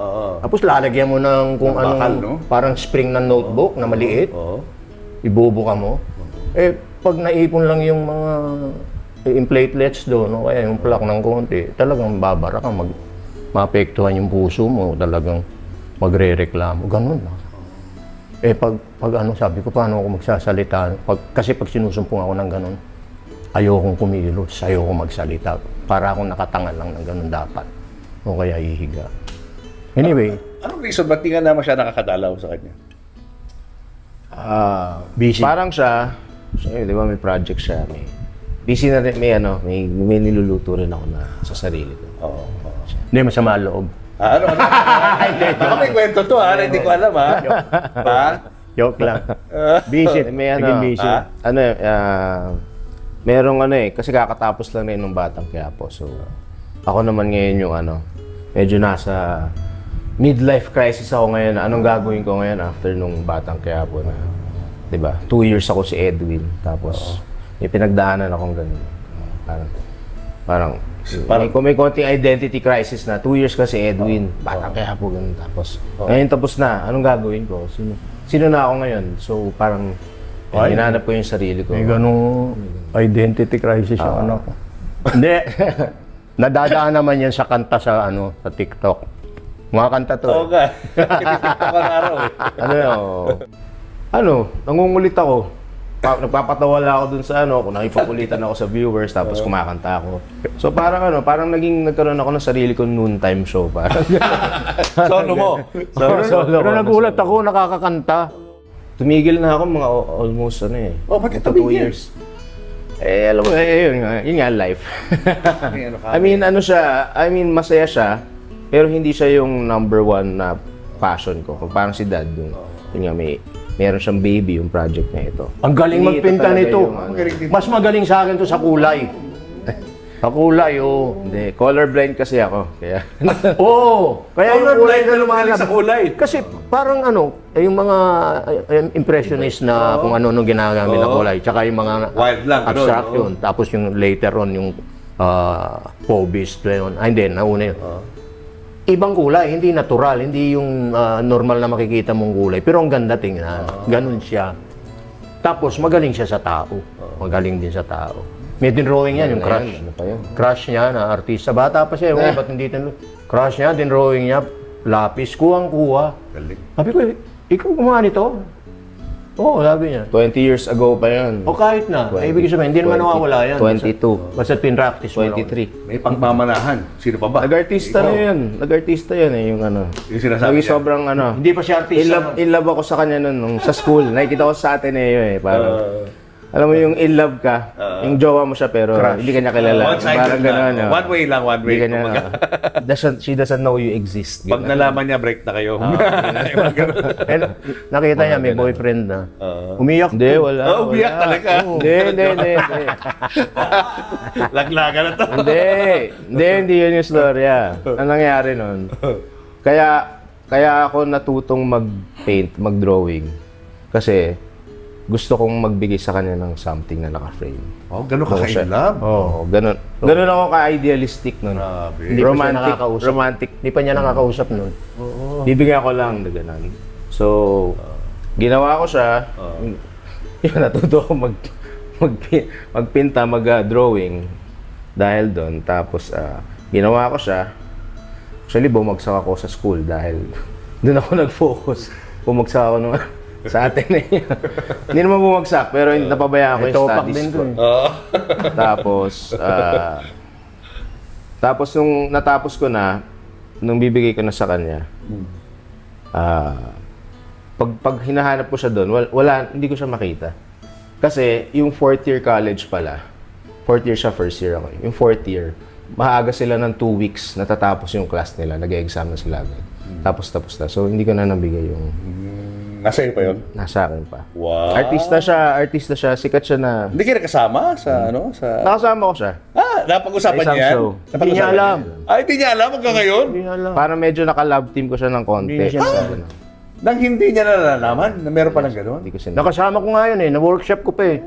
Tapos lalagyan mo ng kung bakal, anong... Parang spring ng notebook na maliit. Ibubuka mo. Pag naipon lang yung mga yung platelets doon, o kaya yung plaque ng konti, talagang babara ka, maapektuhan yung puso mo, talagang magre-reklamo. Ganun lang. Pag sabi ko, paano ako magsasalita? Kasi pag sinusumpong ako ng ganun, ayokong kumilos, ayokong magsalita. Para akong nakatanga lang ng ganun dapat. O kaya ihiga. Anyway. Anong reason? Ba't di ka naman siya nakakadalaw sa kanya? Busy. Parang siya, di ba may project siya, busy na rin, may niluluto rin ako na sa sarili ko. Hindi, masama ang loob. Baka may kwento to hindi ko alam Joke lang. Busy. May Naging busy. merong kasi kakatapos lang rin nung Batang Quiapo. So, ako naman ngayon yung medyo nasa midlife crisis ako ngayon. Anong gagawin ko ngayon after nung Batang Quiapo na, di ba? 2 years ako si Edwin. Tapos, may pinagdaanan akong ganun. Parang May konting identity crisis na. 2 years kasi Edwin. Batang kaya po ganun. Tapos, ngayon tapos na. Anong gagawin ko? Sino na ako ngayon? So, parang, hinanap ko yung sarili ko. May ganung identity crisis ang anak ko. Hindi. Nadadaan naman yan sa kanta sa sa TikTok. Mga kanta to. Oo nga. Tinitiktok ka na araw eh. Nangungulit ako. Nagpapatawa lang ako dun sa kung nakipakulitan ako sa viewers, tapos kumakanta ako. So parang nagkaroon ako ng sarili ko noontime show. Parang Solo mo. Pero nagulat ako, nakakakanta. tumigil na ako mga almost ba't ito 2 tumigil? years. Alam mo, yun nga life. I mean, masaya siya, pero hindi siya yung number 1 na passion ko. Parang si Dad, yun nga, meron siyang baby yung project na ito. Ang galing Hindi, ito magpinta talaga nito. yung Mas magaling sa akin to sa kulay. Sa kulay, Hindi, colorblind kasi ako. Kaya, Oo! Kaya yung kulay na lumalabas. sa kulay. Kasi parang yung mga impressionist na kung ano-ano ginagamit na kulay. Tsaka yung mga Wild lang, abstraction. Tapos yung later on, yung Fobist. Hindi, nauna yun. Ibang kulay, hindi natural, hindi yung normal na makikita mong kulay. Pero ang ganda tingnan, ganun siya. Tapos magaling siya sa tao. Magaling din sa tao. May drawing yan, yung crush. ano pa yun? Crush niya na artista. Bata pa siya, ba't hindi tinlo? Crush niya, drawing niya, lapis, kuwang-kuha. Galing. Sabi ko, ikaw gumawa nito? Oo, sabi niya. 20 years ago pa yun. O kahit na, ibig sabihin, hindi naman nawawala yan. 22. Basta pinractice mo lang. 23. May pagmamanahan. Sino pa ba? Nag-artista na yun. Nag-artista yan yung Yung sinasabi niya. sobrang Hindi pa siya artista. in love ako sa kanya nung sa school. Nakikita ko sa Ateneo Parang, alam mo yung in love ka, yung jowa mo siya pero hindi ka niya kilala. One-sided Parang gano'n. lang. One way lang, one way. Hindi ka niya, she doesn't know you exist. Pag nalaman niya, break na kayo. And nakita niya, may boyfriend na. Umiyak. Hindi, wala. Umiyak talaga. Hindi. Laglagan na to. Hindi yun yung storya. Ang nangyari nun, kaya ako natutong mag-paint, mag-drawing. Kasi gusto kong magbigay sa kanya ng something na naka-frame. Oh, ganun ka ka-in-love? Oo, ganun. Ganun ako ka-idealistic nun. Hindi pa siya nakakausap. Romantic. Hindi pa niya nakakausap nun. Bibigyan ko lang na ganun. So, ginawa ko siya. Yun, natuto ako magpinta, mag-drawing dahil doon. Tapos, ginawa ko siya. Actually, bumagsak ako sa school dahil doon ako nag-focus. Bumagsak ako nung sa atin na yun. Hindi naman bumagsak, pero napabayaan ko yung studies ko. Tapos nung natapos ko na, nung bibigay ko na sa kanya, pag hinahanap ko siya doon, hindi ko siya makita. Kasi yung 4th year college pala, 4th year siya, 1st year ako. Yung 4th year, maaga sila ng 2 weeks natatapos yung class nila, nag-e-exam na sila agad. Tapos na. So hindi ko na nabigay yung... Nasa iyo pa yun? Nasa akin pa. Wow. Artista siya, sikat siya na... Hindi kayo nakasama sa Nakasama ko siya. napag-usapan Sa isang niya yan? show. Hindi niya alam. Hindi niya alam hanggang ngayon? Hindi niya alam. Parang medyo naka-love team ko siya ng konti. Hindi siya Nang hindi niya nalalaman na meron pa ng gano'n? Hindi ko siya Nakasama ko nga yun na-workshop ko pa eh.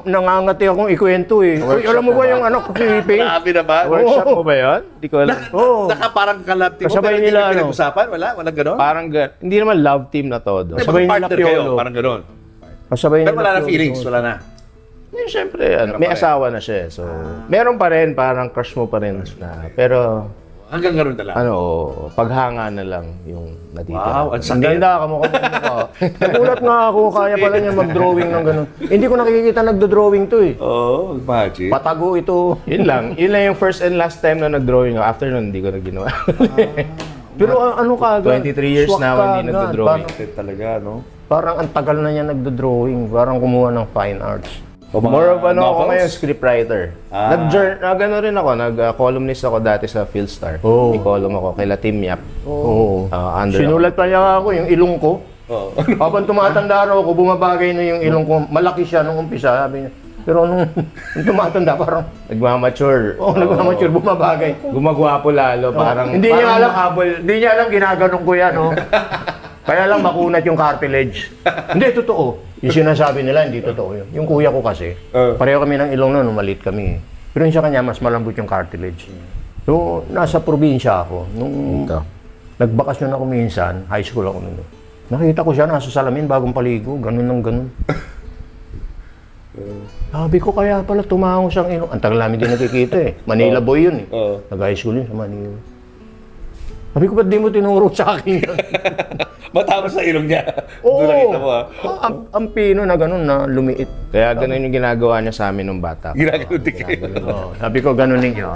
Nangangati akong ikwento eh. Uy, alam mo ba yung anak ko si Ping? Grabe naman. Workshop mo ba yun? Hindi ko alam. Parang ka-love team mo, Kasabay pero hindi nila, niyo pinag-usapan? Walang gano'n? Parang hindi naman love team na todo. Sabay nila partner kayo, Piolo. parang gano'n. Kasabay Pero wala na Piolo. feelings, wala na. Siyempre, may asawa na siya. So, meron pa rin, parang crush mo pa rin. Pero, Hanggang gano'n talaga. paghanga na lang yung natitira. Wow, ang Ang sakit. ganda, kamukha mo. Nagulat nga ako, kaya pala niya mag-drawing ng ganun. Hindi ko nakikita nagdo-drawing to eh. Oo, imagine. Patago ito. Yun lang yung first and last time na nag-drawing ako. After nun, hindi ko na ginawa. Pero ano ka agad? 23 years Swak na ako ka hindi agad. nagdo-drawing. Sakit talaga, no? Parang ang tagal na niya nagdo-drawing. Parang kumuha ng fine arts. More of ako novels? ngayon, scriptwriter. Gano'n rin ako, nag-columnist ako dati sa Philstar. Oh. May column ako kay Tim Yap. Oo. Under Sinulat pa niya ako yung ilong ko. Oo. Habang tumatanda raw ako, bumabagay na yung ilong ko. Malaki siya nung umpisa, sabi niya. Pero nung tumatanda, parang Nagmamature. nagmamature, bumabagay. Gumagwapo lalo, parang... Hindi niya parang alam, hindi niya alam ginaganon ko yan, oh. Kaya lang makunat yung cartilage. Hindi, totoo. Yung sinasabi nila, hindi totoo yun. Yung kuya ko kasi, pareho kami ng ilong noon, maliit kami. Pero yung sa kanya, mas malambot yung cartilage. So, nasa probinsya ako. Nung nagbakasyon ako minsan, high school ako nun. Nakita ko siya, nasa salamin, bagong paligo, ganun ng ganun. Sabi ko, kaya pala tumango siyang ilong. Ang tagal namin din nakikita eh. Manila boy yun eh. Nag-high school yun sa Manila. Sabi ko, ba't di mo tinuro sa akin yun? Matapos sa ilong niya. Oo. Doon nakita mo Ang pino na ganun na lumiit. Kaya ganun yung ginagawa niya sa amin nung bata. Ginagano din kayo. Sabi ko, ganun ninyo.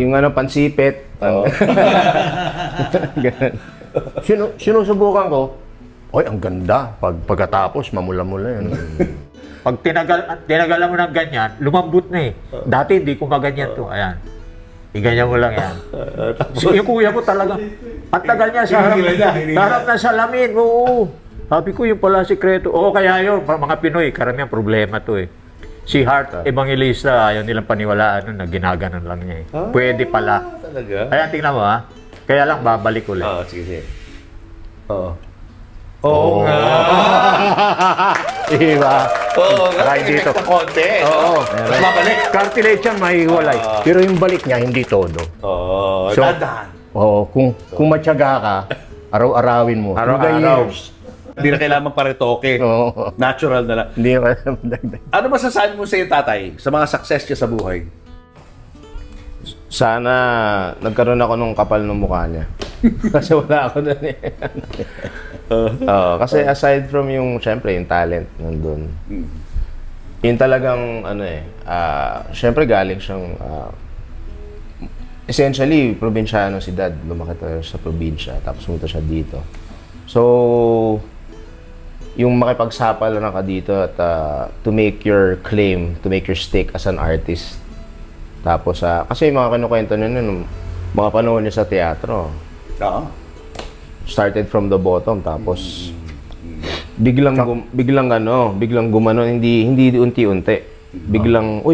Yung pansipit. Ganun. Sinusubukan ko, oy, ang ganda. Pagkatapos, mamula-mula yun. Pag tinagalan mo ng ganyan, lumambot na eh. Dati hindi ko maganyan to. Ayan. Iganyan mo lang yan. Yung kuya ko talaga, ang tagal niya sa harap ng salamin. Oo. Sabi ko yung pala sikreto. Oo, kaya yun, mga Pinoy, karamihan problema to eh. Si Hart Evangelista, ayaw nilang paniwalaan nun na ginaganon lang niya eh. Pwede pala. Talaga? Kaya tingnan mo ha. Kaya lang babalik ulit. Sige. Oo nga. Diba? Oo nga. Right dito. Effect ng konti. Oo. Tapos babalik. Cartilage yan, mahihiwalay. Pero yung balik niya, hindi todo. Oo. So, Dahan. Oo, kung matyaga ka, araw-arawin mo. Araw-araw. Years. Hindi na kailangan magparetoke. Oo. Natural na lang. Hindi ka dagdag. Ano masasabi mo sa iyo, tatay, sa mga success niya sa buhay? Sana nagkaroon ako nung kapal ng mukha niya. Kasi wala ako doon eh. Kasi aside from yung, syempre, yung talent nandun. Yun talagang, syempre galing siyang, essentially, probinsyano si dad. Lumaki tayo sa probinsya, tapos pumunta siya dito. So, yung makipagsapal na ka dito at to make your claim, to make your stake as an artist. Tapos, kasi yung mga kinukwento niya nun, mga panahon niya sa teatro. Oo. Started from the bottom, tapos biglang gumanon, hindi unti-unti. Biglang,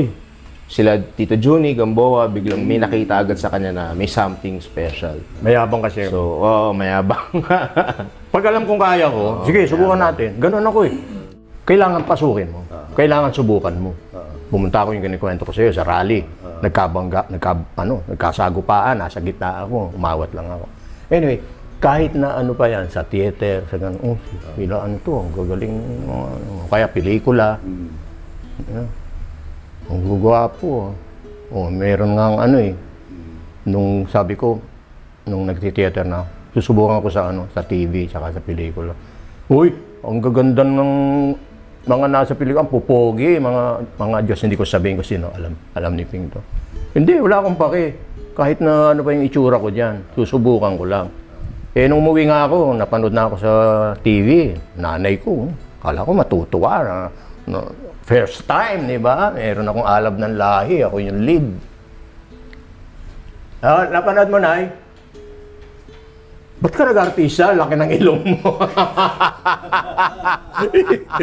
sila Tito Juni, Gamboa, biglang may nakita agad sa kanya na may something special. Mayabang kasi. So, mayabang. Pag alam kong kaya ko, sige, subukan natin. Ganun ako eh. Kailangan pasukin mo. Kailangan subukan mo. Pumunta ako yung kinikwento ko sa iyo sa rally. Nagkasagupaan, nasa gitna ako, umawat lang ako. Anyway, kahit na ano pa yan, sa theater, sa ganun, ano to, ang gagaling, kaya pelikula. Ang gugwapo. Meron nga nung sabi ko, nung nagti-theater na, susubukan ko sa TV, saka sa pelikula. Uy, ang gaganda ng mga nasa pelikula, ang pupogi, mga Diyos, hindi ko sabihin ko sino, alam ni Ping to. Hindi, wala akong pake. Kahit na ano pa yung itsura ko dyan, susubukan ko lang. Nung umuwi nga ako, napanood na ako sa TV, nanay ko, kala ko matutuwa na first time, di ba? Meron akong alab ng lahi, ako yung lead. Napanood mo, Nay? Ba't ka nag-artista? Laki ng ilong mo.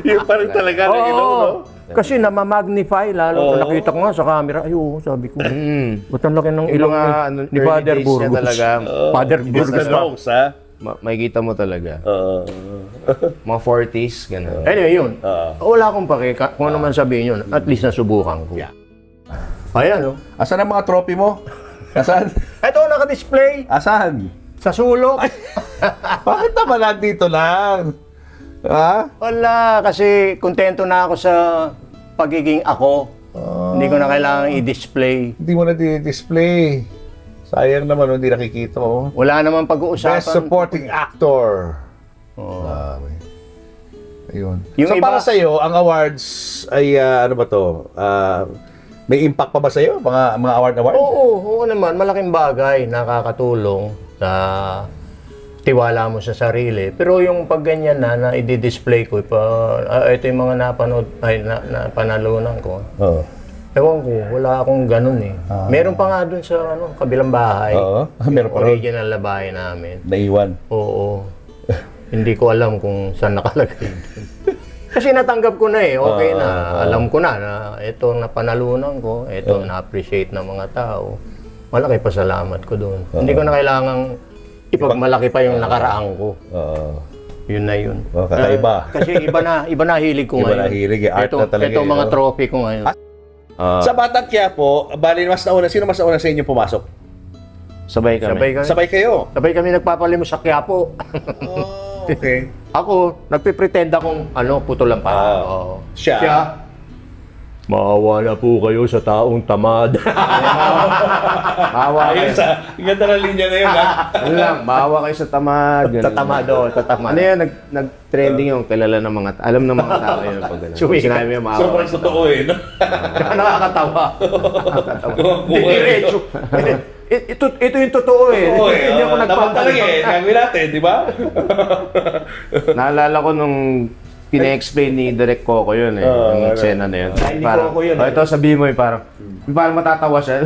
Yung parang talaga ng ilong, no? Kasi namamagnify lalo. Nakita ko nga sa camera, sabi ko. Ba't ang laki ng ilong ni Father early days niya Burgos? talaga. Father Just Burgos the nose, ha? Makikita mo talaga. Mga 40s, gano'n. Anyway, yun. Wala akong pake. Kung ano man sabihin yun, at least nasubukan ko. Yeah. Ayan, Asan ang mga trophy mo? Asan? Ito, naka-display Asan? sa sulok. Bakit naman nandito lang? Ha? Wala, kasi kontento na ako sa pagiging ako. Hindi ko na kailangan i-display. Hindi mo na display. Sayang naman, hindi nakikita mo. Wala naman pag-uusapan. Best supporting actor. Dami. Ayun. Yung So iba- para sa'yo, ang awards ay ano ba to? May impact pa ba sa'yo? Mga award? Oo naman. Malaking bagay. Nakakatulong sa tiwala mo sa sarili. Pero yung pag ganyan na i-display ko, ito yung mga napanood, napanalunan ko. Oo. Ewan ko, wala akong ganun eh. Meron pa nga dun sa kabilang bahay. Oo. Meron pa rin. Original na bahay namin. Naiwan. Oo. Hindi ko alam kung saan nakalagay dun. Kasi natanggap ko na eh. Okay na. Alam ko na ito napanalunan ko, ito na-appreciate ng mga tao. Malaki pasalamat ko doon. Hindi ko na kailangang ipagmalaki pa yung nakaraan ko. Yun na yun. Kakaiba. Kasi iba na hilig ko Iba ngayon. na hilig eh. Art na talaga Ito eh, mga no? trophy ko ngayon. Sa Batang Quiapo, bali sino mas nauna sa inyo pumasok? Sabay kami. Sabay Kayo. kami nagpapalimos sa Quiapo. Oh, okay. Ako, nagpipretend akong putulan pa. Oo. Siya? Maawa na po kayo sa taong tamad. Maawa kayo. Ganda na linya na yun, ha? Ano lang, maawa kayo sa tamad. ganun. Tatamad. Ano yan, nag-trending yung kilala ng mga, alam ng mga tao yun pag gano'n. Chewing. Sinabi mo yung maawa. Sobrang totoo, eh, no? Tsaka nakakatawa. Kung Diretso. Ito yung totoo eh. Oo, eh. Hindi ako Dapat talaga, eh. Gagawin natin, di ba? Naalala ko nung pina-explain ni Direk Coco yun eh, yung eksena na yun. Ay, ni Coco yun, eh. Ito sabihin mo parang matatawa siya.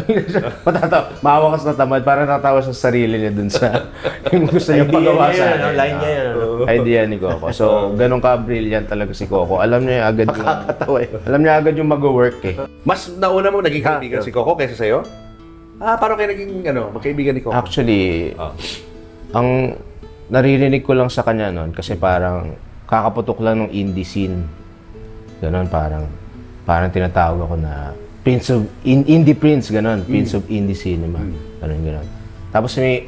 Maawa ka sa tamad, parang natatawa siya sa sarili niya dun sa yung gusto niya pagawa sa akin. Line niya yun. Idea ni Coco. So, ganun ka-brilliant talaga si Coco. Alam niya agad yung, alam niya agad yung mag-work eh. Mas nauna mo naging kaibigan si Coco kaysa sa'yo? Paano kayo naging, magkaibigan ni Coco? Actually, ang naririnig ko lang sa kanya noon kasi parang kakaputok lang ng indie scene. Ganon, parang tinatawag ako na Prince of Indie Prince, ganon. Prince of Indie Cinema. Ganon. Tapos may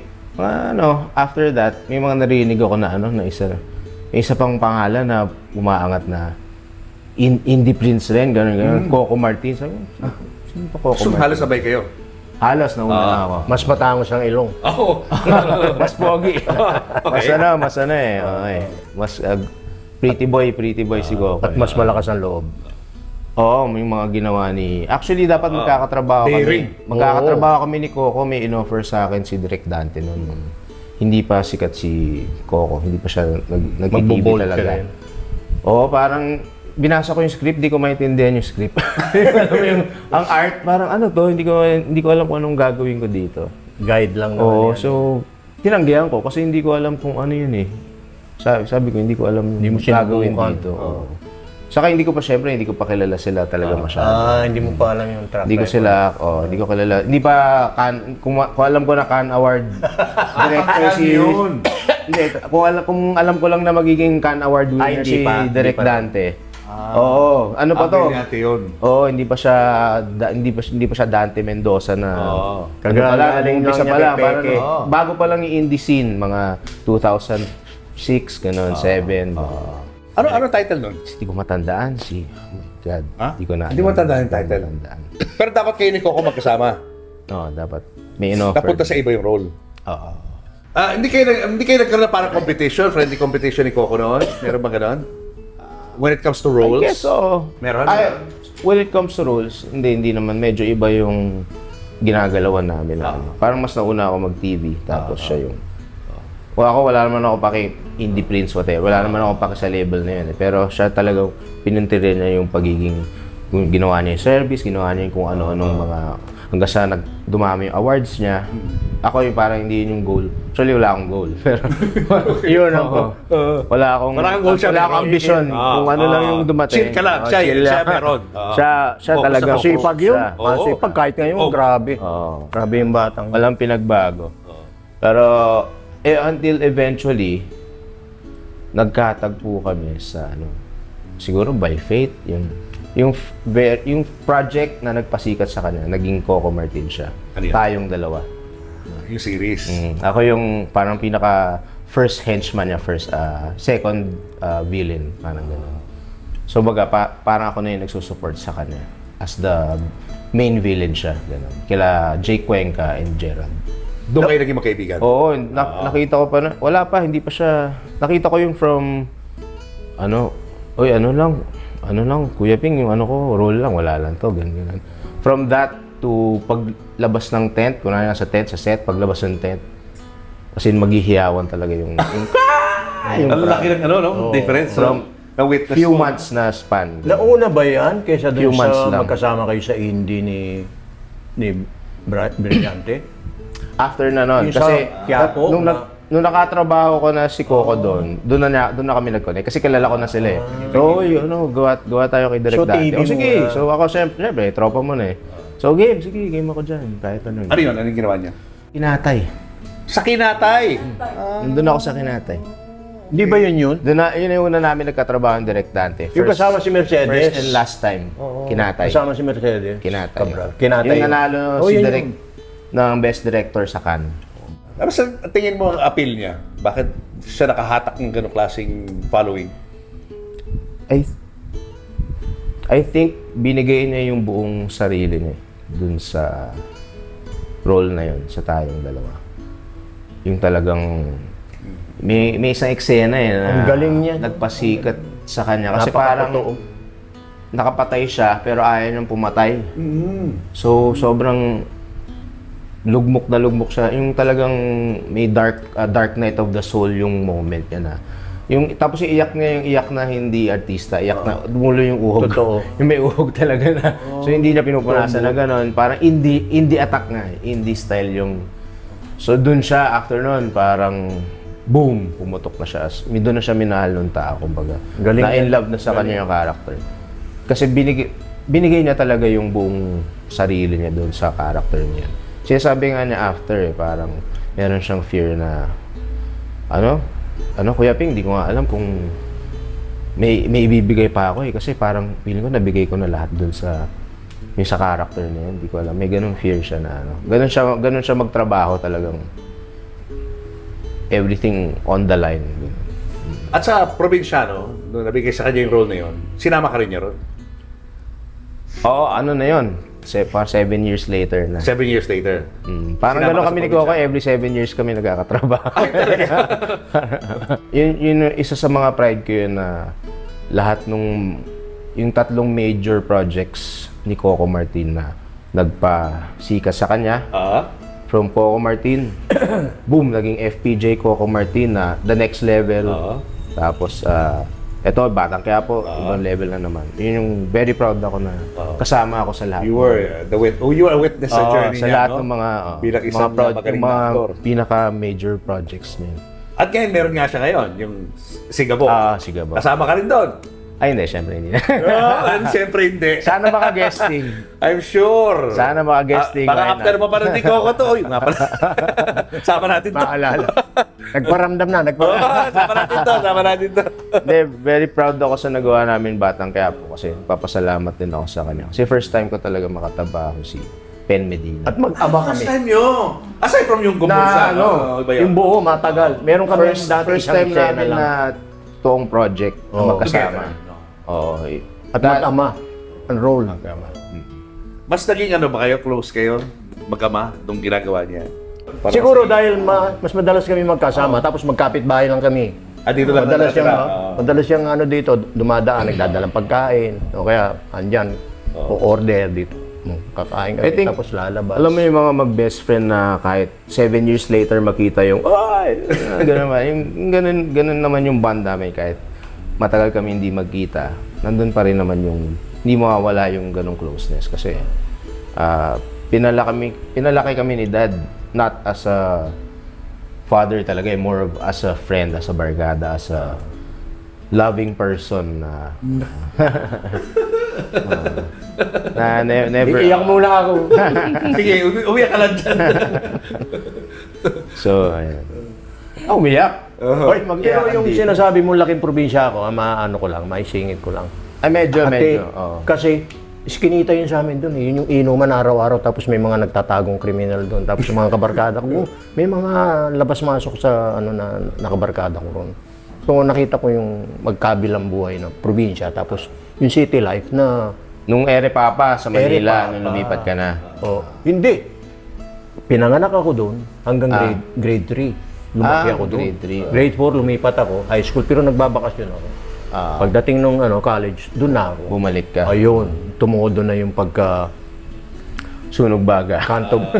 after that, may mga narinig ako na na isa pang pangalan na umaangat na Indie Prince rin, ganon. Coco Martin. Sabi ko, sino pa Coco So, Martin? halos sabay kayo? Halos nauna na ako. Mas matangos ang ilong. Oo. Mas pogi. Okay. Mas okay. Mas pretty boy si Coco. At mas malakas ang loob. Oo, may mga ginawa ni... Actually, dapat magkakatrabaho daring. kami. Magkakatrabaho kami ni Coco. May in-offer sa akin si Direk Dante noon. Hindi pa sikat si Coco. Hindi pa siya nag-TV Magbo-bold talaga. ka rin. Oo, parang binasa ko yung script, di ko maintindihan yung script. Alam mo yung, ang art, parang hindi ko alam kung anong gagawin ko dito. Guide lang naman Oo, yan. so tinanggihan ko kasi hindi ko alam kung ano yun eh. Sabi ko, hindi ko alam Hindi mo gagawin sinubukan. dito. Oo. Saka hindi ko pa kilala sila talaga masyado. Hindi mo pa alam yung track Hindi ko record. sila, hindi ko kilala. Hindi pa, kung alam ko na Cannes Award director si... Hindi, kung alam ko lang na magiging Cannes Award winner hindi si pa, Direk hindi pa. Dante. Oo, ano pa to? Natin yun. Oo, hindi pa siya Dante Mendoza na. Kagaling lang umpisa niya pa lang, kay parang Peke. bago pa lang yung indie scene, mga 2006 ganun, 7. Ano title nun? Hindi ko matandaan si, oh my God, hindi ko na. Hindi mo tandaan yung title? Matandaan. Pero dapat kayo ni Coco magkasama. Oo, dapat. May in-offer. Napunta sa iba yung role. Oo. Hindi kayo nagkaroon ng parang competition, friendly competition ni Coco noon? Meron ba ganon? When it comes to roles? I guess so. Meron? When it comes to roles, hindi naman. Medyo iba yung ginagalawan namin. Parang mas nauna ako mag-TV, tapos siya yung... wala naman ako Indie Prince, whatever. Wala naman ako sa label na yun. Pero siya talaga, pinuntirin niya yung pagiging... Ginawa niya yung service, ginawa niya yung kung ano-anong mga... Hanggang sa dumami yung awards niya. Ako yung parang hindi yun yung goal. Actually, wala akong goal. Pero yun ako. Wala akong ambisyon. Kung ano lang yung dumating. Chill ka lang. Siya meron. Siya Focus talaga. na focus. Sipag yun. Oo. Masipag kahit ngayon, grabe. Oo. Grabe yung batang. Walang pinagbago. Pero, until eventually, nagkatagpo kami sa siguro by fate, yung project na nagpasikat sa kanya, naging Coco Martin siya. Ano yan? Tayong dalawa. Yung series. Ako yung parang pinaka first henchman niya, second villain, parang gano'n. So baga, parang ako na yung nagsusupport sa kanya as the main villain siya, gano'n. Kila Jake Cuenca and Gerald. Doon kayo naging magkaibigan? Oo, nakita ko pa na, wala pa, hindi pa siya, nakita ko yung from, ano lang, Kuya Ping, yung role lang, wala lang to, ganyan. From that to paglabas ng tent, kunwari nasa tent, sa set, paglabas ng tent, kasi maghihiyawan talaga yung Ang laki ng difference. From Na-witness few mo. months na span. Nauna ba yan kaysa Few doon months sa lang. magkasama kayo sa indie ni Brillante? After na nun, Yung sa kasi Quiapo, nung nakatrabaho ko na si Coco doon na kami nag-connect kasi kilala ko na sila eh. So, gawa tayo kay Direk So, Dante. TV mo Sige. na. So, ako syempre, tropa mo na eh. So, game ako dyan. Kahit ano. Ano yun? Anong ginawa niya? Kinatay. Sa kinatay! Nandun ako sa kinatay. Di ba yun? Doon na, yun yung una namin nagkatrabaho ng Direk Dante. Yung kasama si Mercedes. First and last time. Kinatay. Kasama si Mercedes. Kinatay. Cabral. Kinatay. Yung nanalo Oh, si yun Direk ng Best Director sa Cannes. Ano sa tingin mo ang appeal niya? Bakit siya nakahatak ng ganong klaseng following? I think binigay niya yung buong sarili niya dun sa role na yun, sa tayong dalawa. Yung talagang may isang eksena na Ang galing niya. nagpasikat sa kanya kasi parang nakapatay siya pero ayaw niyang pumatay. So sobrang lugmok na lugmok siya. Yung talagang may dark night of the soul yung moment niya na. Yung tapos iyak niya yung iyak na hindi artista, iyak na dumulo yung uhog. Totoo. Yung may uhog talaga na. So hindi niya pinupunasan na gano'n. Parang indie attack nga, indie style yung. So dun siya after nun parang boom, pumutok na siya. Doon na siya minahal nung tao, kumbaga. Galing Na in love na sa kanya yung character. Kasi binigay niya talaga yung buong sarili niya doon sa character niya. Sinasabi nga niya after parang meron siyang fear na ano Kuya Ping, di ko nga alam kung may ibibigay pa ako kasi parang feeling ko nabigay ko na lahat doon sa yung sa character niya, hindi ko alam. May ganung fear siya na ganun siya magtrabaho talagang everything on the line. At sa probinsyano, nung nabigay sa kanya yung role na yun, sinama ka rin niya ron? Oo, ano na yun? Para 7 years later na. 7 years later. Parang Sinama gano'n ka sa kami ni probinsya? Coco, every 7 years kami nagkakatrabaho. Ay, talaga? yun, isa sa mga pride ko yun na lahat yung 3 major projects ni Coco Martin na nagpasikas sa kanya. From Coco Martin, boom, naging FPJ Coco Martin na the next level. Tapos, eto, Batang Quiapo, ibang level na naman. Yun yung very proud ako na kasama ako sa lahat. You were you are a witness sa journey sa niya, lahat no? ng mga Bilang isang magaling na actor. pinaka-major projects niya. At ngayon, meron nga siya ngayon, yung Sigabo. Sigabo. Kasama ka rin doon. Ay, hindi, syempre hindi. And siyempre hindi. Sana maka-guesting. I'm sure. Sana maka-guesting. Baka after mo pa rin di Coco to. Yung nga pala. Sama natin to. Maalala. Nagparamdam na. Sama natin to. Hindi, very proud ako sa nagawa namin Batang Quiapo kasi papasalamat din ako sa kanya. Kasi first time ko talaga makatrabaho si Pen Medina. At mag-ama First kami. time yun. Aside from yung gumulsa. Na iba yun. yung buo, matagal. Meron kami First dati time isang namin eksena lang. na toong project na magkasama. Together, no? Oo. At mag-ama. Ang role. Mas naging ano ba kayo? Close kayo? Mag-ama? Nung ginagawa niya? Parang Siguro dahil mas madalas kami magkasama, tapos magkapit-bahay lang kami. dito lang Madalas natira. siyang, madalas siyang dito, dumadaan, nagdadalang pagkain. O kaya, andyan, o-order dito. Kakain kami, I think, tapos lalabas. Alam mo yung mga mag-best friend na kahit 7 years later makita yung ay! Ganun naman. Yung ganun naman yung band namin kahit matagal kami hindi magkita. Nandun pa rin naman yung hindi mawawala yung ganung closeness kasi pinalaki kami ni Dad not as a father talaga, more of as a friend, as a barkada, as a loving person na never. Iiyak muna ako. Sige, uwi ka lang dyan. So, ayan. Umiyak. Pero yung sinasabi mo laking probinsya ako, maano ko lang, maisingit ko lang. Ay, medyo. Oo. Kasi iskinita yun sa amin doon. Yun yung inuman araw-araw, tapos may mga nagtatagong kriminal doon. Tapos yung mga kabarkada ko, may mga labas-masok sa na nakabarkada ko ron. So nakita ko yung magkabilang buhay ng probinsya, tapos yung city life na... Nung ere papa sa Manila, Ere nung Papa. lumipat ka na. Hindi. Pinanganak ako doon hanggang grade 3. Lumaki ako doon. grade 3. Grade 4, lumipat ako. High school, pero nagbabakasyon ako. Pagdating nung college, doon na ako. Bumalik ka. Ayun, tumuod doon na yung pagka Sunog baga.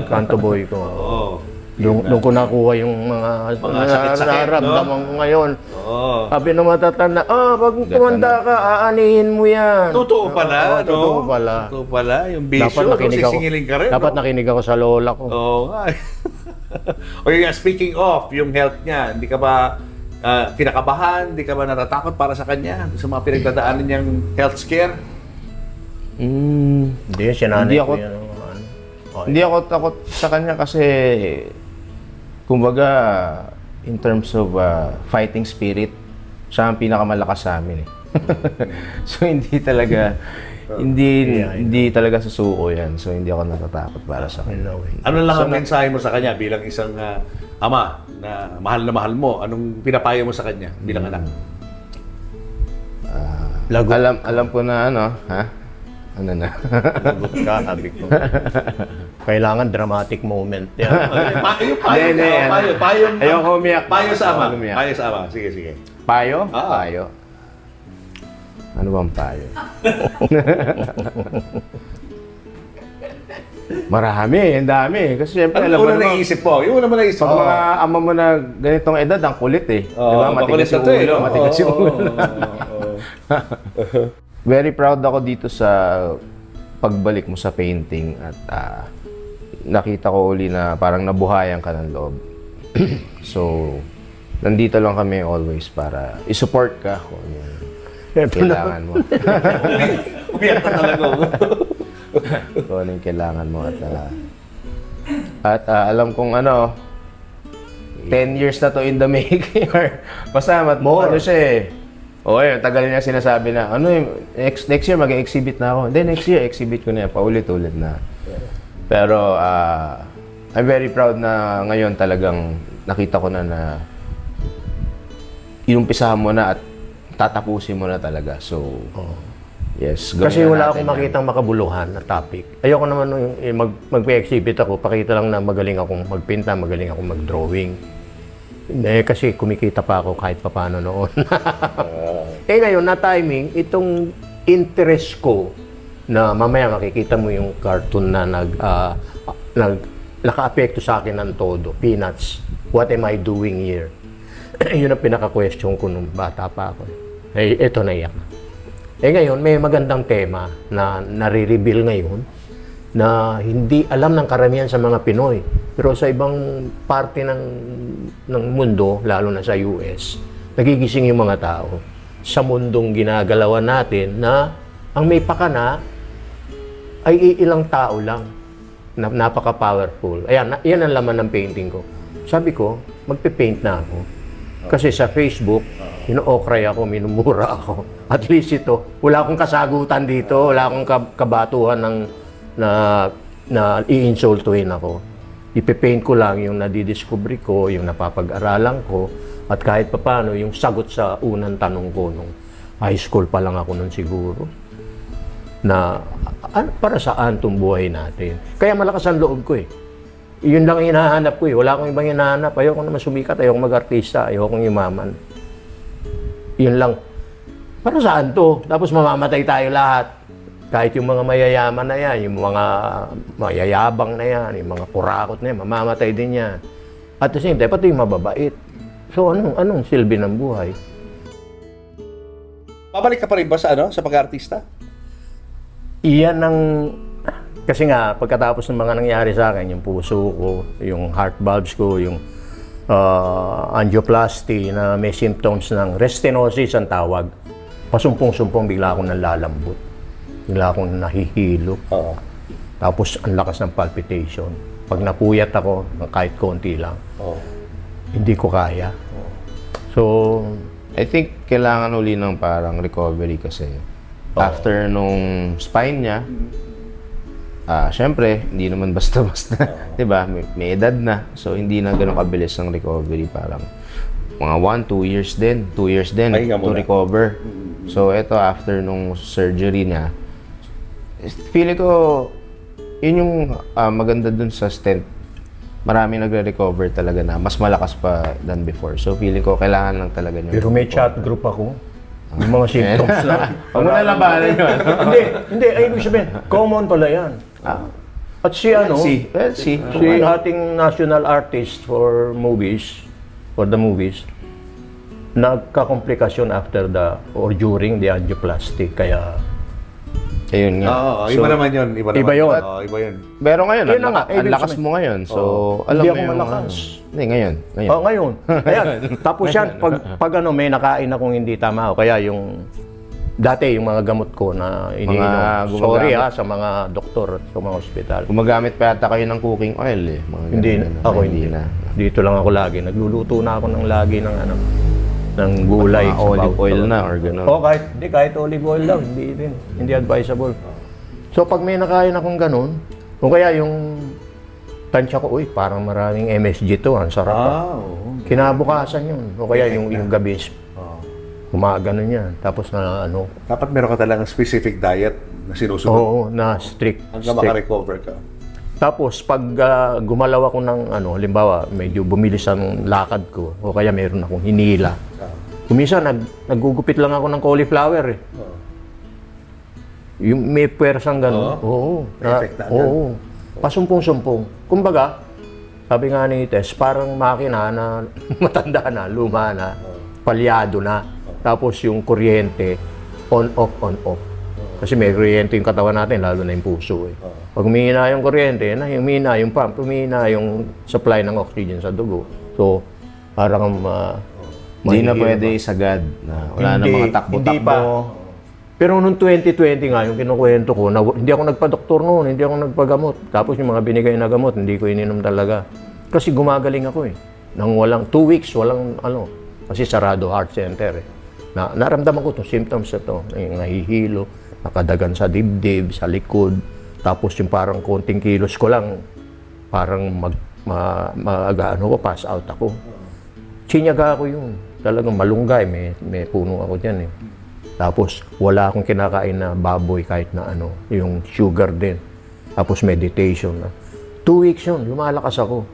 kanto boy ko. Oo. Nung ko nakuha yung mga sakit-sakit, nararamdaman ko ngayon. Oo. Sabi ng matatanda, pag tumanda ka, aanihin mo yan. Totoo pala, no? Totoo pala. Totoo pala. Yung bisyo, no? Sisingilin ka rin, Dapat no? nakinig ako sa lola ko. Oo nga. O yun nga, speaking of, yung health niya, hindi ka ba kinakabahan? Hindi ka ba natatakot para sa kanya? Sa mga pinagdadaanan niyang health scare? Hindi, sinanay Hindi ko ako- yan. Hindi ako takot sa kanya kasi kumbaga in terms of fighting spirit, Siya ang pinakamalakas sa amin eh. So hindi talaga hindi talaga susuko yan. So hindi ako natatakot para sa kanya. Ano lang ang mensahe mo sa kanya bilang isang ama na mahal mo? Anong pinapayo mo sa kanya bilang anak? Alam ko na ano, ha? Ano na? Lagot ka, sabi ko. Kailangan dramatic moment. Yan. Payo. Ayoko umiyak. Payo sa ama. Ayoko umiyak. Payo sa ama. Sige. Payo? Ah. Payo. Ano bang payo? Marami, ang dami. Kasi syempre, Ano una naisip mo? Yung una mo naisip Pag mga ama mo na ganitong edad, ang kulit eh. Di ba? Matigas yung ulo. Matigas yung ulo. Very proud ako dito sa pagbalik mo sa painting at nakita ko uli na parang nabuhayan ka ng loob. So, nandito lang kami always para i-support ka kung ano yung kailangan mo. Umiyak na talaga. Kung ano yung kailangan mo at alam kong ano 10 years na to in the making or basta ano siya eh. Ayun, tagal niya sinasabi na ano next year mag-exhibit na ako. Then next year exhibit ko na yan, paulit-ulit na. Pero I'm very proud na ngayon talagang nakita ko na inumpisahan mo na at tatapusin mo na talaga. So yes, Kasi gawin na wala natin akong yan. makitang makabuluhan na topic. Ayoko naman mag-exhibit ako, pakita lang na magaling akong magpinta, magaling akong mag-drawing. Kasi kumikita pa ako kahit papaano noon. Ngayon, na timing, itong interest ko na mamaya makikita mo yung cartoon na naka-apekto sa akin ng todo, Peanuts, what am I doing here? Yun ang pinaka-question ko nung bata pa ako. Eto naiyak. Ngayon, may magandang tema na nare-reveal ngayon na hindi alam ng karamihan sa mga Pinoy. Pero sa ibang parte ng mundo, lalo na sa US, nagigising yung mga tao sa mundong ginagalawan natin na ang may pakana ay ilang tao lang na napaka-powerful. Ayan, yan ang laman ng painting ko. Sabi ko, magpe-paint na ako. Kasi sa Facebook, ino-okray ako, minumura ako. At least ito, wala akong kasagutan dito, wala akong kabatuhan na i-insultuhin ako. Ipe-paint ko lang yung nadidiscovery ko, yung napapag-aralan ko, at kahit papano yung sagot sa unang tanong ko nung high school pa lang ako nun siguro. Na para saan itong buhay natin. Kaya malakas ang loob ko eh. Yun lang hinahanap ko eh. Wala akong ibang hinahanap. Ayoko naman sumikat, ayoko mag-artista, ayoko yumaman. Yun lang. Para saan to? Tapos mamamatay tayo lahat. Kahit yung mga mayayaman na yan, yung mga mayayabang na yan, yung mga kurakot na yan, mamamatay din yan. At the same time, pati yung mababait. So anong silbi ng buhay? Babalik ka pa rin ba sa pag-artista? Iyan ang... Kasi nga, pagkatapos ng mga nangyari sa akin, yung puso ko, yung heart valves ko, yung angioplasty na may symptoms ng restenosis ang tawag. Pasumpong-sumpong bigla akong nalalambot. Bigla akong nahihilo. Tapos ang lakas ng palpitation. Pag napuyat ako, kahit konti lang, hindi ko kaya. So, I think kailangan uli ng parang recovery kasi after nung spine niya, syempre, hindi naman basta-basta, 'di ba? May edad na. So hindi na ganoon kabilis ang recovery, parang mga 2 years din to recover. So ito after nung surgery niya, feeling ko yun yung maganda dun sa stent. Marami nagre-recover talaga na mas malakas pa than before. So feeling ko kailangan lang talaga niya. pero may chat group ako. Yung mga symptoms lang. Huwag mo na labanan yun. Hindi, ay ibig sabihin, common pala yan. At si Let's see. si ating national artist for the movies, nagkakomplikasyon after or during the angioplasty, kaya... Ayun nga. Iba naman yun. Iba yun. Iba yun. Pero ngayon, Yun na nga, ang lakas mo ngayon. So, alam Hindi mo ako yung... malakas. Hindi, ngayon. Ngayon. Ayan. Tapos yan, pag may nakain akong hindi tama ako, kaya yung... Dati yung mga gamot ko na iniinom. Sorry sa mga doktor at sa mga ospital. Gumagamit pa yata kayo ng cooking oil eh. Mga Hindi ganun, na. Ako hindi na. Dito lang ako lagi. Nagluluto na ako ng lagi ng ng gulay. Mga olive oil na or gano'n. O kahit olive oil lang, hindi advisable. So pag may nakain akong ganun, o kaya yung tansya ko, uy, parang maraming MSG to, ang sarap. oo. Kinabukasan yun. O kaya yung gabi, gumaganon yan. Tapos na ano, Dapat meron ka talagang specific diet na sinusunod oo, na strict. hanggang makarecover ka. Tapos pag gumalaw ako ng ano, halimbawa medyo bumilis ang lakad ko o kaya meron akong hinila. Kumisa naggugupit lang ako ng cauliflower eh. Yung may pwersang gano'n. Oo. May effect na agad. Oo. Pasumpong-sumpong. Kumbaga, sabi nga ni Tess, parang makina na matanda na, luma na, palyado na. Tapos yung kuryente, on-off, on-off. Kasi may kuryente yung katawan natin, lalo na yung puso eh. Pag humihina yung kuryente, humihina yung pump, humihina yung supply ng oxygen sa dugo. So, parang Hindi na mahihirap pwede ka. isagad. Na wala na Hindi, mga hindi takbo-takbo. pa. Pero noong 2020 nga, yung kinukwento ko, hindi ako nagpa-doktor noon, hindi ako nagpagamot. Tapos yung mga binigay na gamot, hindi ko ininom talaga. Kasi gumagaling ako eh. Nang walang 2 weeks, walang ano. Kasi sarado heart center eh. Naramdaman ko itong symptoms na ito. Yung nahihilo, nakadagan sa dibdib, sa likod. Tapos yung parang konting kilos ko lang, parang pass out ako. Sinyaga ako yun. Talagang malunggay, may puno ako dyan eh. Tapos wala akong kinakain na baboy kahit na ano, yung sugar din. Tapos meditation na. 2 weeks yun, lumalakas ako.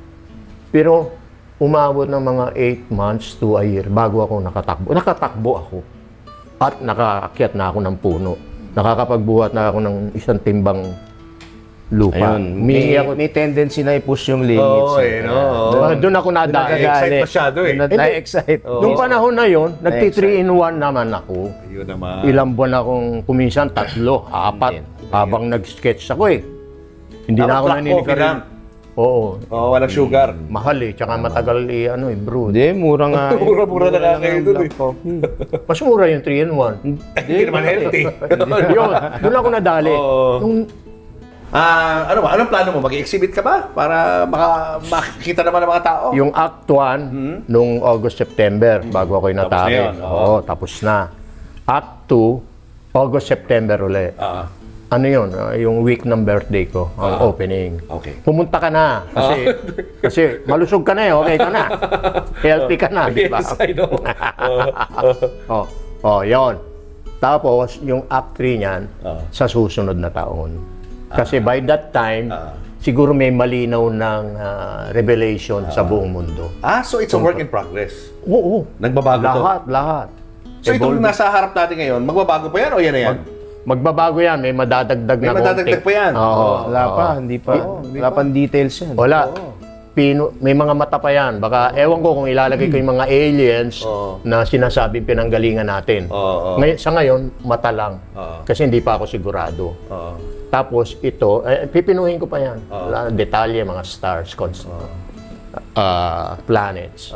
Pero umabot ng mga 8 months to a year bago ako nakatakbo. Nakatakbo ako. At nakaakyat na ako ng puno. Nakakapagbuhat na ako ng isang timbang lupa. Ayun, Humingi ako. may tendency na i-push yung limits. Oo, eh, no? Doon ako nadaan. Excite masyado eh. Na-excite. Nung panahon na yon, nagti-3-in-1 naman ako. Yun naman. Ilang buwan akong kuminsan, 3, 4, habang nag-sketch ako eh. Hindi na ako Black coffee lang. naninigarilyo. Oo. Oo, walang sugar. Mahal eh, tsaka matagal brew. Hindi, mura nga. Mura-mura na kakain doon eh. Mas mura yung 3-in-1. Hindi naman healthy. Yun, doon ako nadali. Oo. Nung, Ano ba? Anong plano mo? Mag-exhibit ka ba? Para makikita naman ng mga tao? yung Act 1, nung August-September, bago ako na natake. yun, oo. Oo, tapos na. Act 2, August-September ulit. Ah, Ano yun, yung week ng birthday ko, ang opening. okay. Pumunta ka na kasi malusog ka na eh, okay ka na. Healthy ka na, di ba? Yes, I know. Yon. Tapos, yung Act 3 niyan, sa susunod na taon. Kasi by that time, siguro may malinaw ng revelation sa buong mundo. So it's a work in progress. Oo. Nagbabago to. Lahat. So itong nasa harap natin ngayon, magbabago pa yan o yan na yan? Magbabago yan, may madadagdag May na konti. madadagdag pa yan. Oo. Wala pa, hindi pa. Wala pang details yan. Wala. May mga mata pa yan. Baka, ewan ko kung ilalagay ko yung mga aliens na sinasabing pinanggalingan natin. Sa ngayon, mata lang. Kasi hindi pa ako sigurado. Tapos ito, pipinuhin ko pa yan. Detalye, mga stars, planets.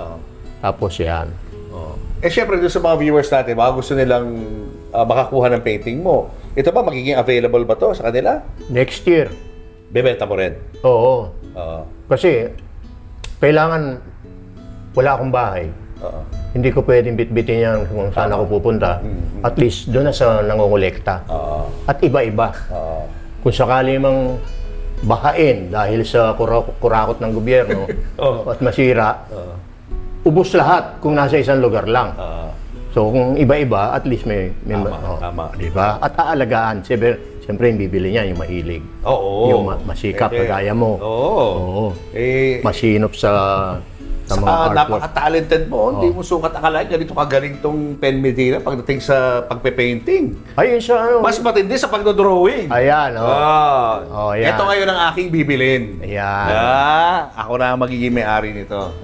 Tapos yan. Syempre doon sa mga viewers natin, baka gusto nilang makakuha ng painting mo. Ito ba, magiging available ba to sa kanila? Next year. Bebenta mo rin. Oo. Kasi, kailangan, wala akong bahay. Hindi ko pwedeng bitbitin yan kung saan ako pupunta. At least, doon na sa nangongolekta. At iba-iba. Kung sakali mang bahain dahil sa kurakot ng gobyerno at masira, ubos lahat kung nasa isang lugar lang. So kung iba-iba, at least may tama. di ba? At aalagaan. Siyempre yung bibili niya, yung mahilig. Oo. Yung masikap, kagaya mo. Oo. Masinop sa mga artwork. Napaka-talented mo. Hindi mo sukat akalain. Ganito kagaling tong Pen Medina pagdating sa pagpe-painting. Ayun siya, ano. Mas matindi sa pagdodrawing. Ayan, yan. Ito ngayon ang aking bibilin. Ayan. Ako na ang magiging may-ari nito.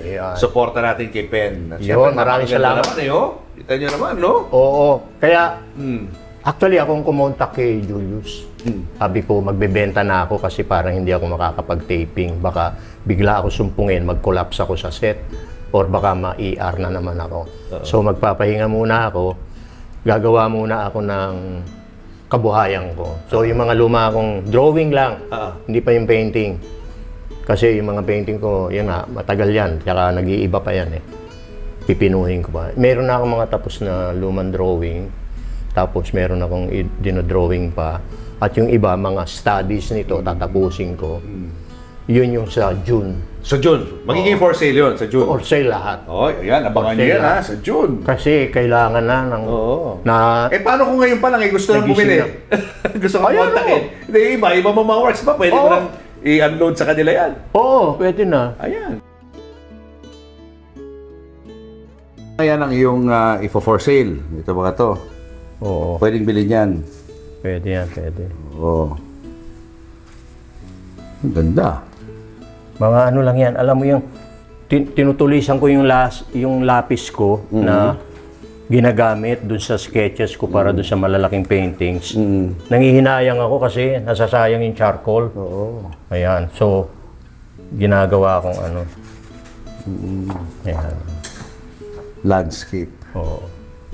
Ayan. Suporta natin kay Pen. Yun, maraming salamat. Naman, Kita nyo naman, no? Oo. Kaya, actually, akong kumontak kay Julius. Sabi ko, magbebenta na ako kasi parang hindi ako makakapag-taping. Baka bigla ako sumpungin, mag-collapse ako sa set. Or baka ma-ER na naman ako. So, magpapahinga muna ako. Gagawa muna ako ng kabuhayan ko. So, yung mga luma akong drawing lang. Hindi pa yung painting. Kasi yung mga painting ko, yun nga, matagal yan. Tsaka nag-iiba pa yan eh. pipinuhin ko pa. Meron na akong mga tapos na lumang drawing. Tapos meron akong dinodrawing pa. At yung iba, mga studies nito, tatapusin ko. Yun yung sa June. Sa June. Magiging for sale yun, sa June. Or sale lahat. Oh, ayan, abangan niyo yan ha, sa June. Kasi kailangan na ng... Oo. Na, Paano kung ngayon pa lang gusto nang Nagising bumili? na. Gusto kang kontakin. Hindi, iba mo mga works ba? Pwede mo Oo. nang i-unload sa kanila yan. Oo, pwede na. Ayan. Ayan ang iyong ifo-for sale. Ito ba to? Oo, Pwedeng bilhin yan. pwede yan, pwede. Oo. Ang ganda. Mga ano lang yan, alam mo yung tinutulisan ko yung lapis ko na ginagamit dun sa sketches ko para dun sa malalaking paintings. Nangihinayang ako kasi nasasayang yung charcoal. Oo. Ayan, so ginagawa kong ano. Ayan. Landscape. Oo.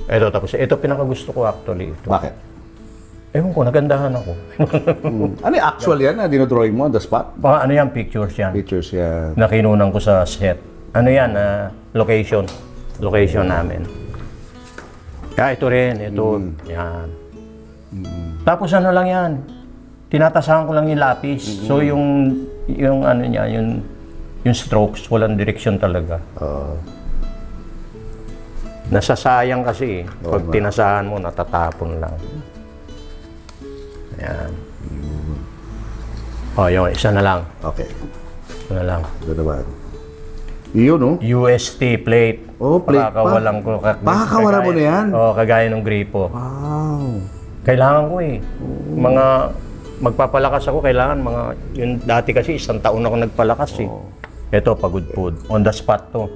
Ito tapos, ito pinakagusto ko actually. Ito. Bakit? Ewan ko, nagandahan ako. Ano yung actual yan na dinodrawing mo on the spot? Mga ano yan, pictures yan. Pictures yan. Na kinunan ko sa set. Ano yan, location. Location namin. Kaya ito rin, ito. Yan. Tapos ano lang yan, tinatasahan ko lang yung lapis. So yung ano niya, yung strokes, walang direksyon talaga. Nasasayang kasi pag tinasahan mo, natatapon lang. Yan. Oh, yun, isa na lang. Okay. Isa na lang. Ito naman. Yun, no? UST plate. Oh, plate pa. Pakakawalan ko. Pakakawalan mo na yan? Oo, kagaya ng gripo. Wow. Kailangan ko eh. Mga magpapalakas ako, kailangan mga, yung dati kasi 1 taon ako nagpalakas eh. Ito, pagudpud. On the spot to.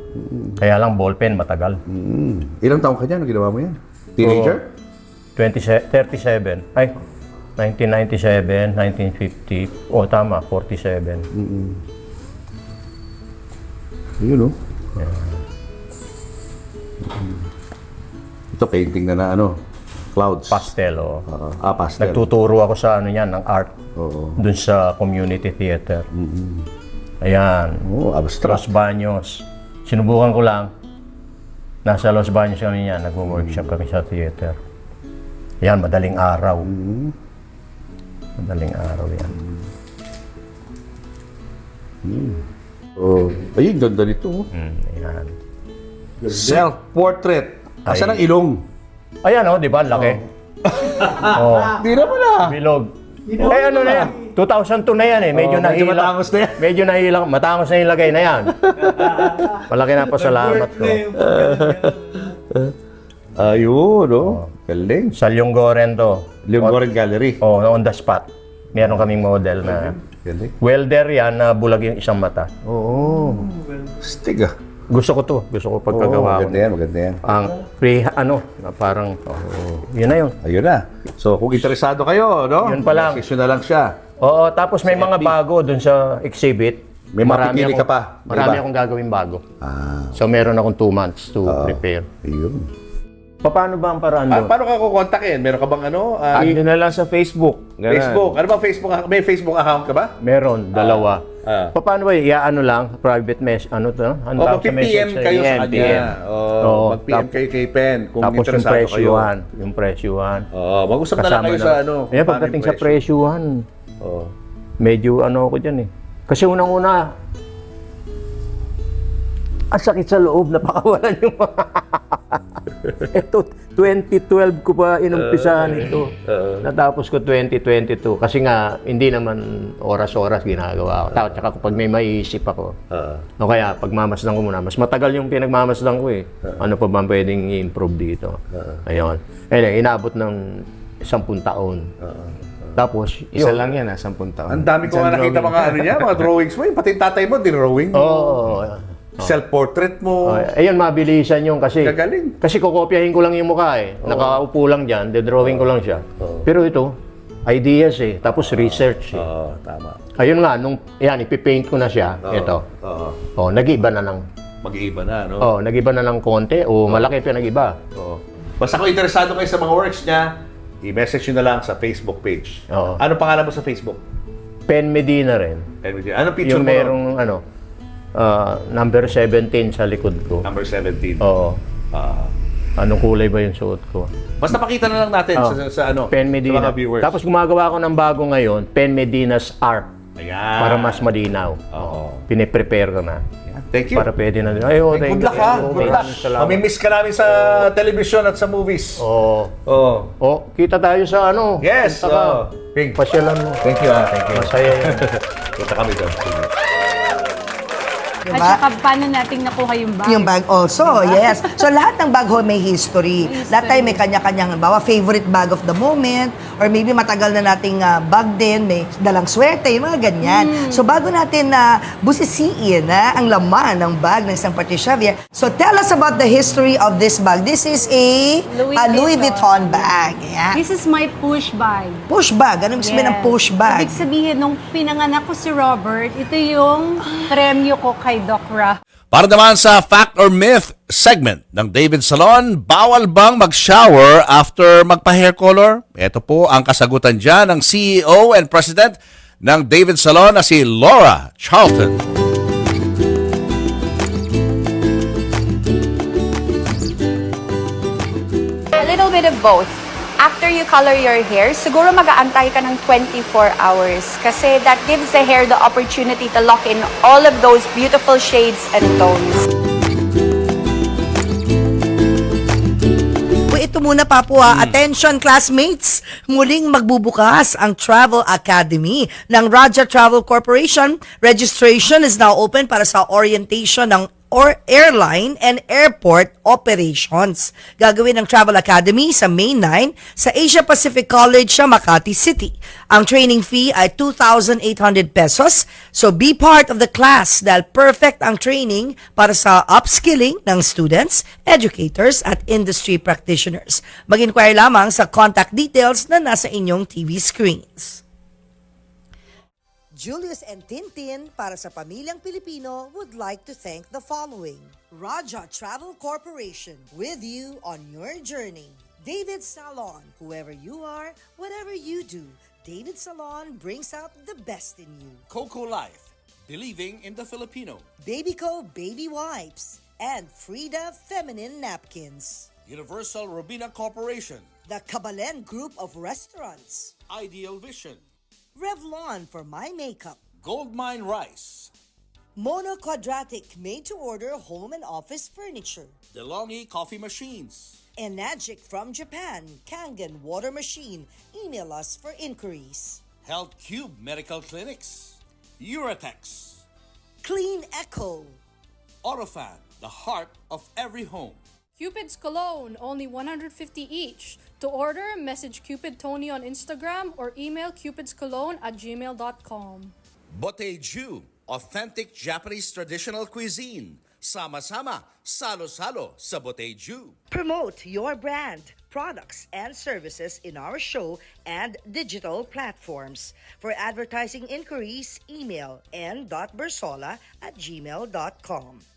Kaya lang ballpen, matagal. Ilang taong ka dyan? Ano ginawa mo yan? Teenager? 37. Ay, 1997, 1950. Oh, tama, 47. Yun, no? Ito, painting na ano? Clouds. Pastel, oh. Pastel. Nagtuturo ako sa ano yan, ng art. Oo. Dun sa community theater. Ayan. Oh, abstract. Los Baños. Sinubukan ko lang. Nasa Los Baños kami yan. Nagwo-workshop kami sa theater. Yan, madaling araw. Madaling araw yan. Oh, ayun, ganda nito. Ayan. Self-portrait. Asan ang Ay. ilong? Ayan, oh, di ba? Laki. Oh. Di naman Bilog. Eh, ano na yan? 2002 na yan eh. Medyo medyo nahilang. matangos na yan. Medyo nahilang. Matangos na yung lagay na yan. Malaki na pasalamat ko. Ayun, no? Galing. Sa Lyonggoren to. Lyonggoren Gallery. Oh, on the spot. Meron kaming model na Galing. welder yan na bulag yung isang mata. Oo. Stig ah. Gusto ko to. Gusto ko pagkagawa ko. Maganda yan, maganda yan. Ang free, ano, na parang, yun na yun. Ayun na. So, kung interesado kayo, no? Yun pa lang. Message nyo na lang siya. Oo, tapos may mga bago dun sa exhibit. May mapipili ka pa, di Marami ba? akong gagawin bago. Ah, So, meron akong 2 months to prepare. ayun. Paano ba ang paraan doon? Paano ka kukontakin? Meron ka bang ano? Add nyo na lang sa Facebook. Ganun. Facebook. Ano bang Facebook? May Facebook account ka ba? Meron, dalawa. Paano ba, ano lang, private message, ano to? Ano O, tawag sa mag-PM message? kayo sa PM, kanya. PM. Oo, Mag-PM kayo kay Pen kung Tapos yung interesado kayo. presyuhan, yung presyuhan. Mag-usap na lang kayo sa ano. Ayan, pagdating sa presyuhan, medyo ano ako dyan eh. Kasi unang-una, ang sakit sa loob, napakawalan yung mga... Ito, 2012 ko pa inumpisahan ito. Natapos ko 2022. Kasi nga, hindi naman oras-oras ginagawa ko. Tsaka kapag may maiisip ako. O kaya, pagmamasdan ko muna, mas matagal yung pinagmamasdan ko eh. Ano pa ba pwedeng i-improve dito? Ayun. Inabot ng 10 taon. Tapos, Isa lang yan, 10 taon. Ang dami ko nga nakita mga ano niya, mga drawings mo. Pati yung tatay mo, dinrawing mo. Oo. Self-portrait mo. Ayun, mabilisan yung kasi. Gagaling. Kasi kokopyahin ko lang yung mukha eh. Nakaupo lang dyan, de-drawing ko lang siya. Pero ito, ideas eh. Tapos research eh. Oo, tama. Ayun nga, nung, yan, ipipaint ko na siya. Ito. Oo. Oh, nag-iba na ng, Mag-iiba na, no? oh, nag-iba na ng konti. O, malaki pa nag-iba. Oo. Basta kung interesado kayo sa mga works niya, i-message nyo na lang sa Facebook page. Oo. Ano pangalan mo sa Facebook? Pen Medina rin. Anong picture Yung mo? merong, ano, Number 17 sa likod ko. Number 17. Oo. Anong kulay ba yung suot ko? Basta pakita na lang natin sa ano, Pen Medina. sa mga viewers. Tapos gumagawa ako ng bago ngayon, Pen Medina's Art. Ayan. Para mas malinaw. Oo. Pine-prepare ko na. Thank you. Para pwede na. Ay, oh, thank Good you. luck ha. Oh, Good luck. salamat. Mamimiss ka namin sa television at sa movies. Oo. Oo. Oh, kita tayo sa ano. Yes. Punta ka. Ping. Pasyalan mo. Thank you ha. Thank you. Masaya yun. Punta kami doon. Sige. At Diba? saka paano nating nakuha yung bag? Yung bag also, yes. So lahat ng bag ho may history. Lahat tayo may kanya-kanyang, bawa favorite bag of the moment, or maybe matagal na nating bag din, may dalang swerte, yung mga ganyan. So bago natin busisiin ang laman ng bag ng isang Patricia Xavier, so tell us about the history of this bag. This is a Louis Vuitton bag. Yeah. This is my push bag. Push bag. Anong ibig sabihin ng push bag? Ibig sabihin, nung pinanganak ko si Robert, ito yung premyo ko kay Doc Ra. Para naman sa Fact or Myth segment ng David Salon, bawal bang mag-shower after magpa-hair color? Ito po ang kasagutan dyan ng CEO and President ng David Salon na si Laura Charlton. A little bit of both. After you color your hair, siguro mag-aantay ka ng 24 hours kasi that gives the hair the opportunity to lock in all of those beautiful shades and tones. Ito muna pa po Attention classmates! Muling magbubukas ang Travel Academy ng Raja Travel Corporation. Registration is now open para sa orientation ng airline and airport operations. Gagawin ng Travel Academy sa May 9 sa Asia Pacific College sa Makati City. Ang training fee ay 2,800 pesos. So be part of the class dahil perfect ang training para sa upskilling ng students, educators at industry practitioners. Mag-inquire lamang sa contact details na nasa inyong TV screens. Julius and Tintin para sa Pamilyang Pilipino would like to thank the following. Raja Travel Corporation, with you on your journey. David Salon, whoever you are, whatever you do, David Salon brings out the best in you. Coco Life, believing in the Filipino. Babyco Baby Wipes and Frida Feminine Napkins. Universal Robina Corporation. The Kabalen Group of Restaurants. Ideal Vision. Revlon for my makeup. Goldmine Rice. Mono Quadratic made-to-order home and office furniture. DeLonghi Coffee Machines. Enagic from Japan, Kangen water machine. Email us for inquiries. Health Cube Medical Clinics. Uratex. Clean Echo. Orofan, the heart of every home. Cupid's Cologne, only 150 each. To order, message Cupid Tony on Instagram or email cupidscologne@gmail.com. Boteju, authentic Japanese traditional cuisine. Sama-sama, salo-salo sa Boteju. Promote your brand, products, and services in our show and digital platforms. For advertising inquiries, email n.bersola@gmail.com.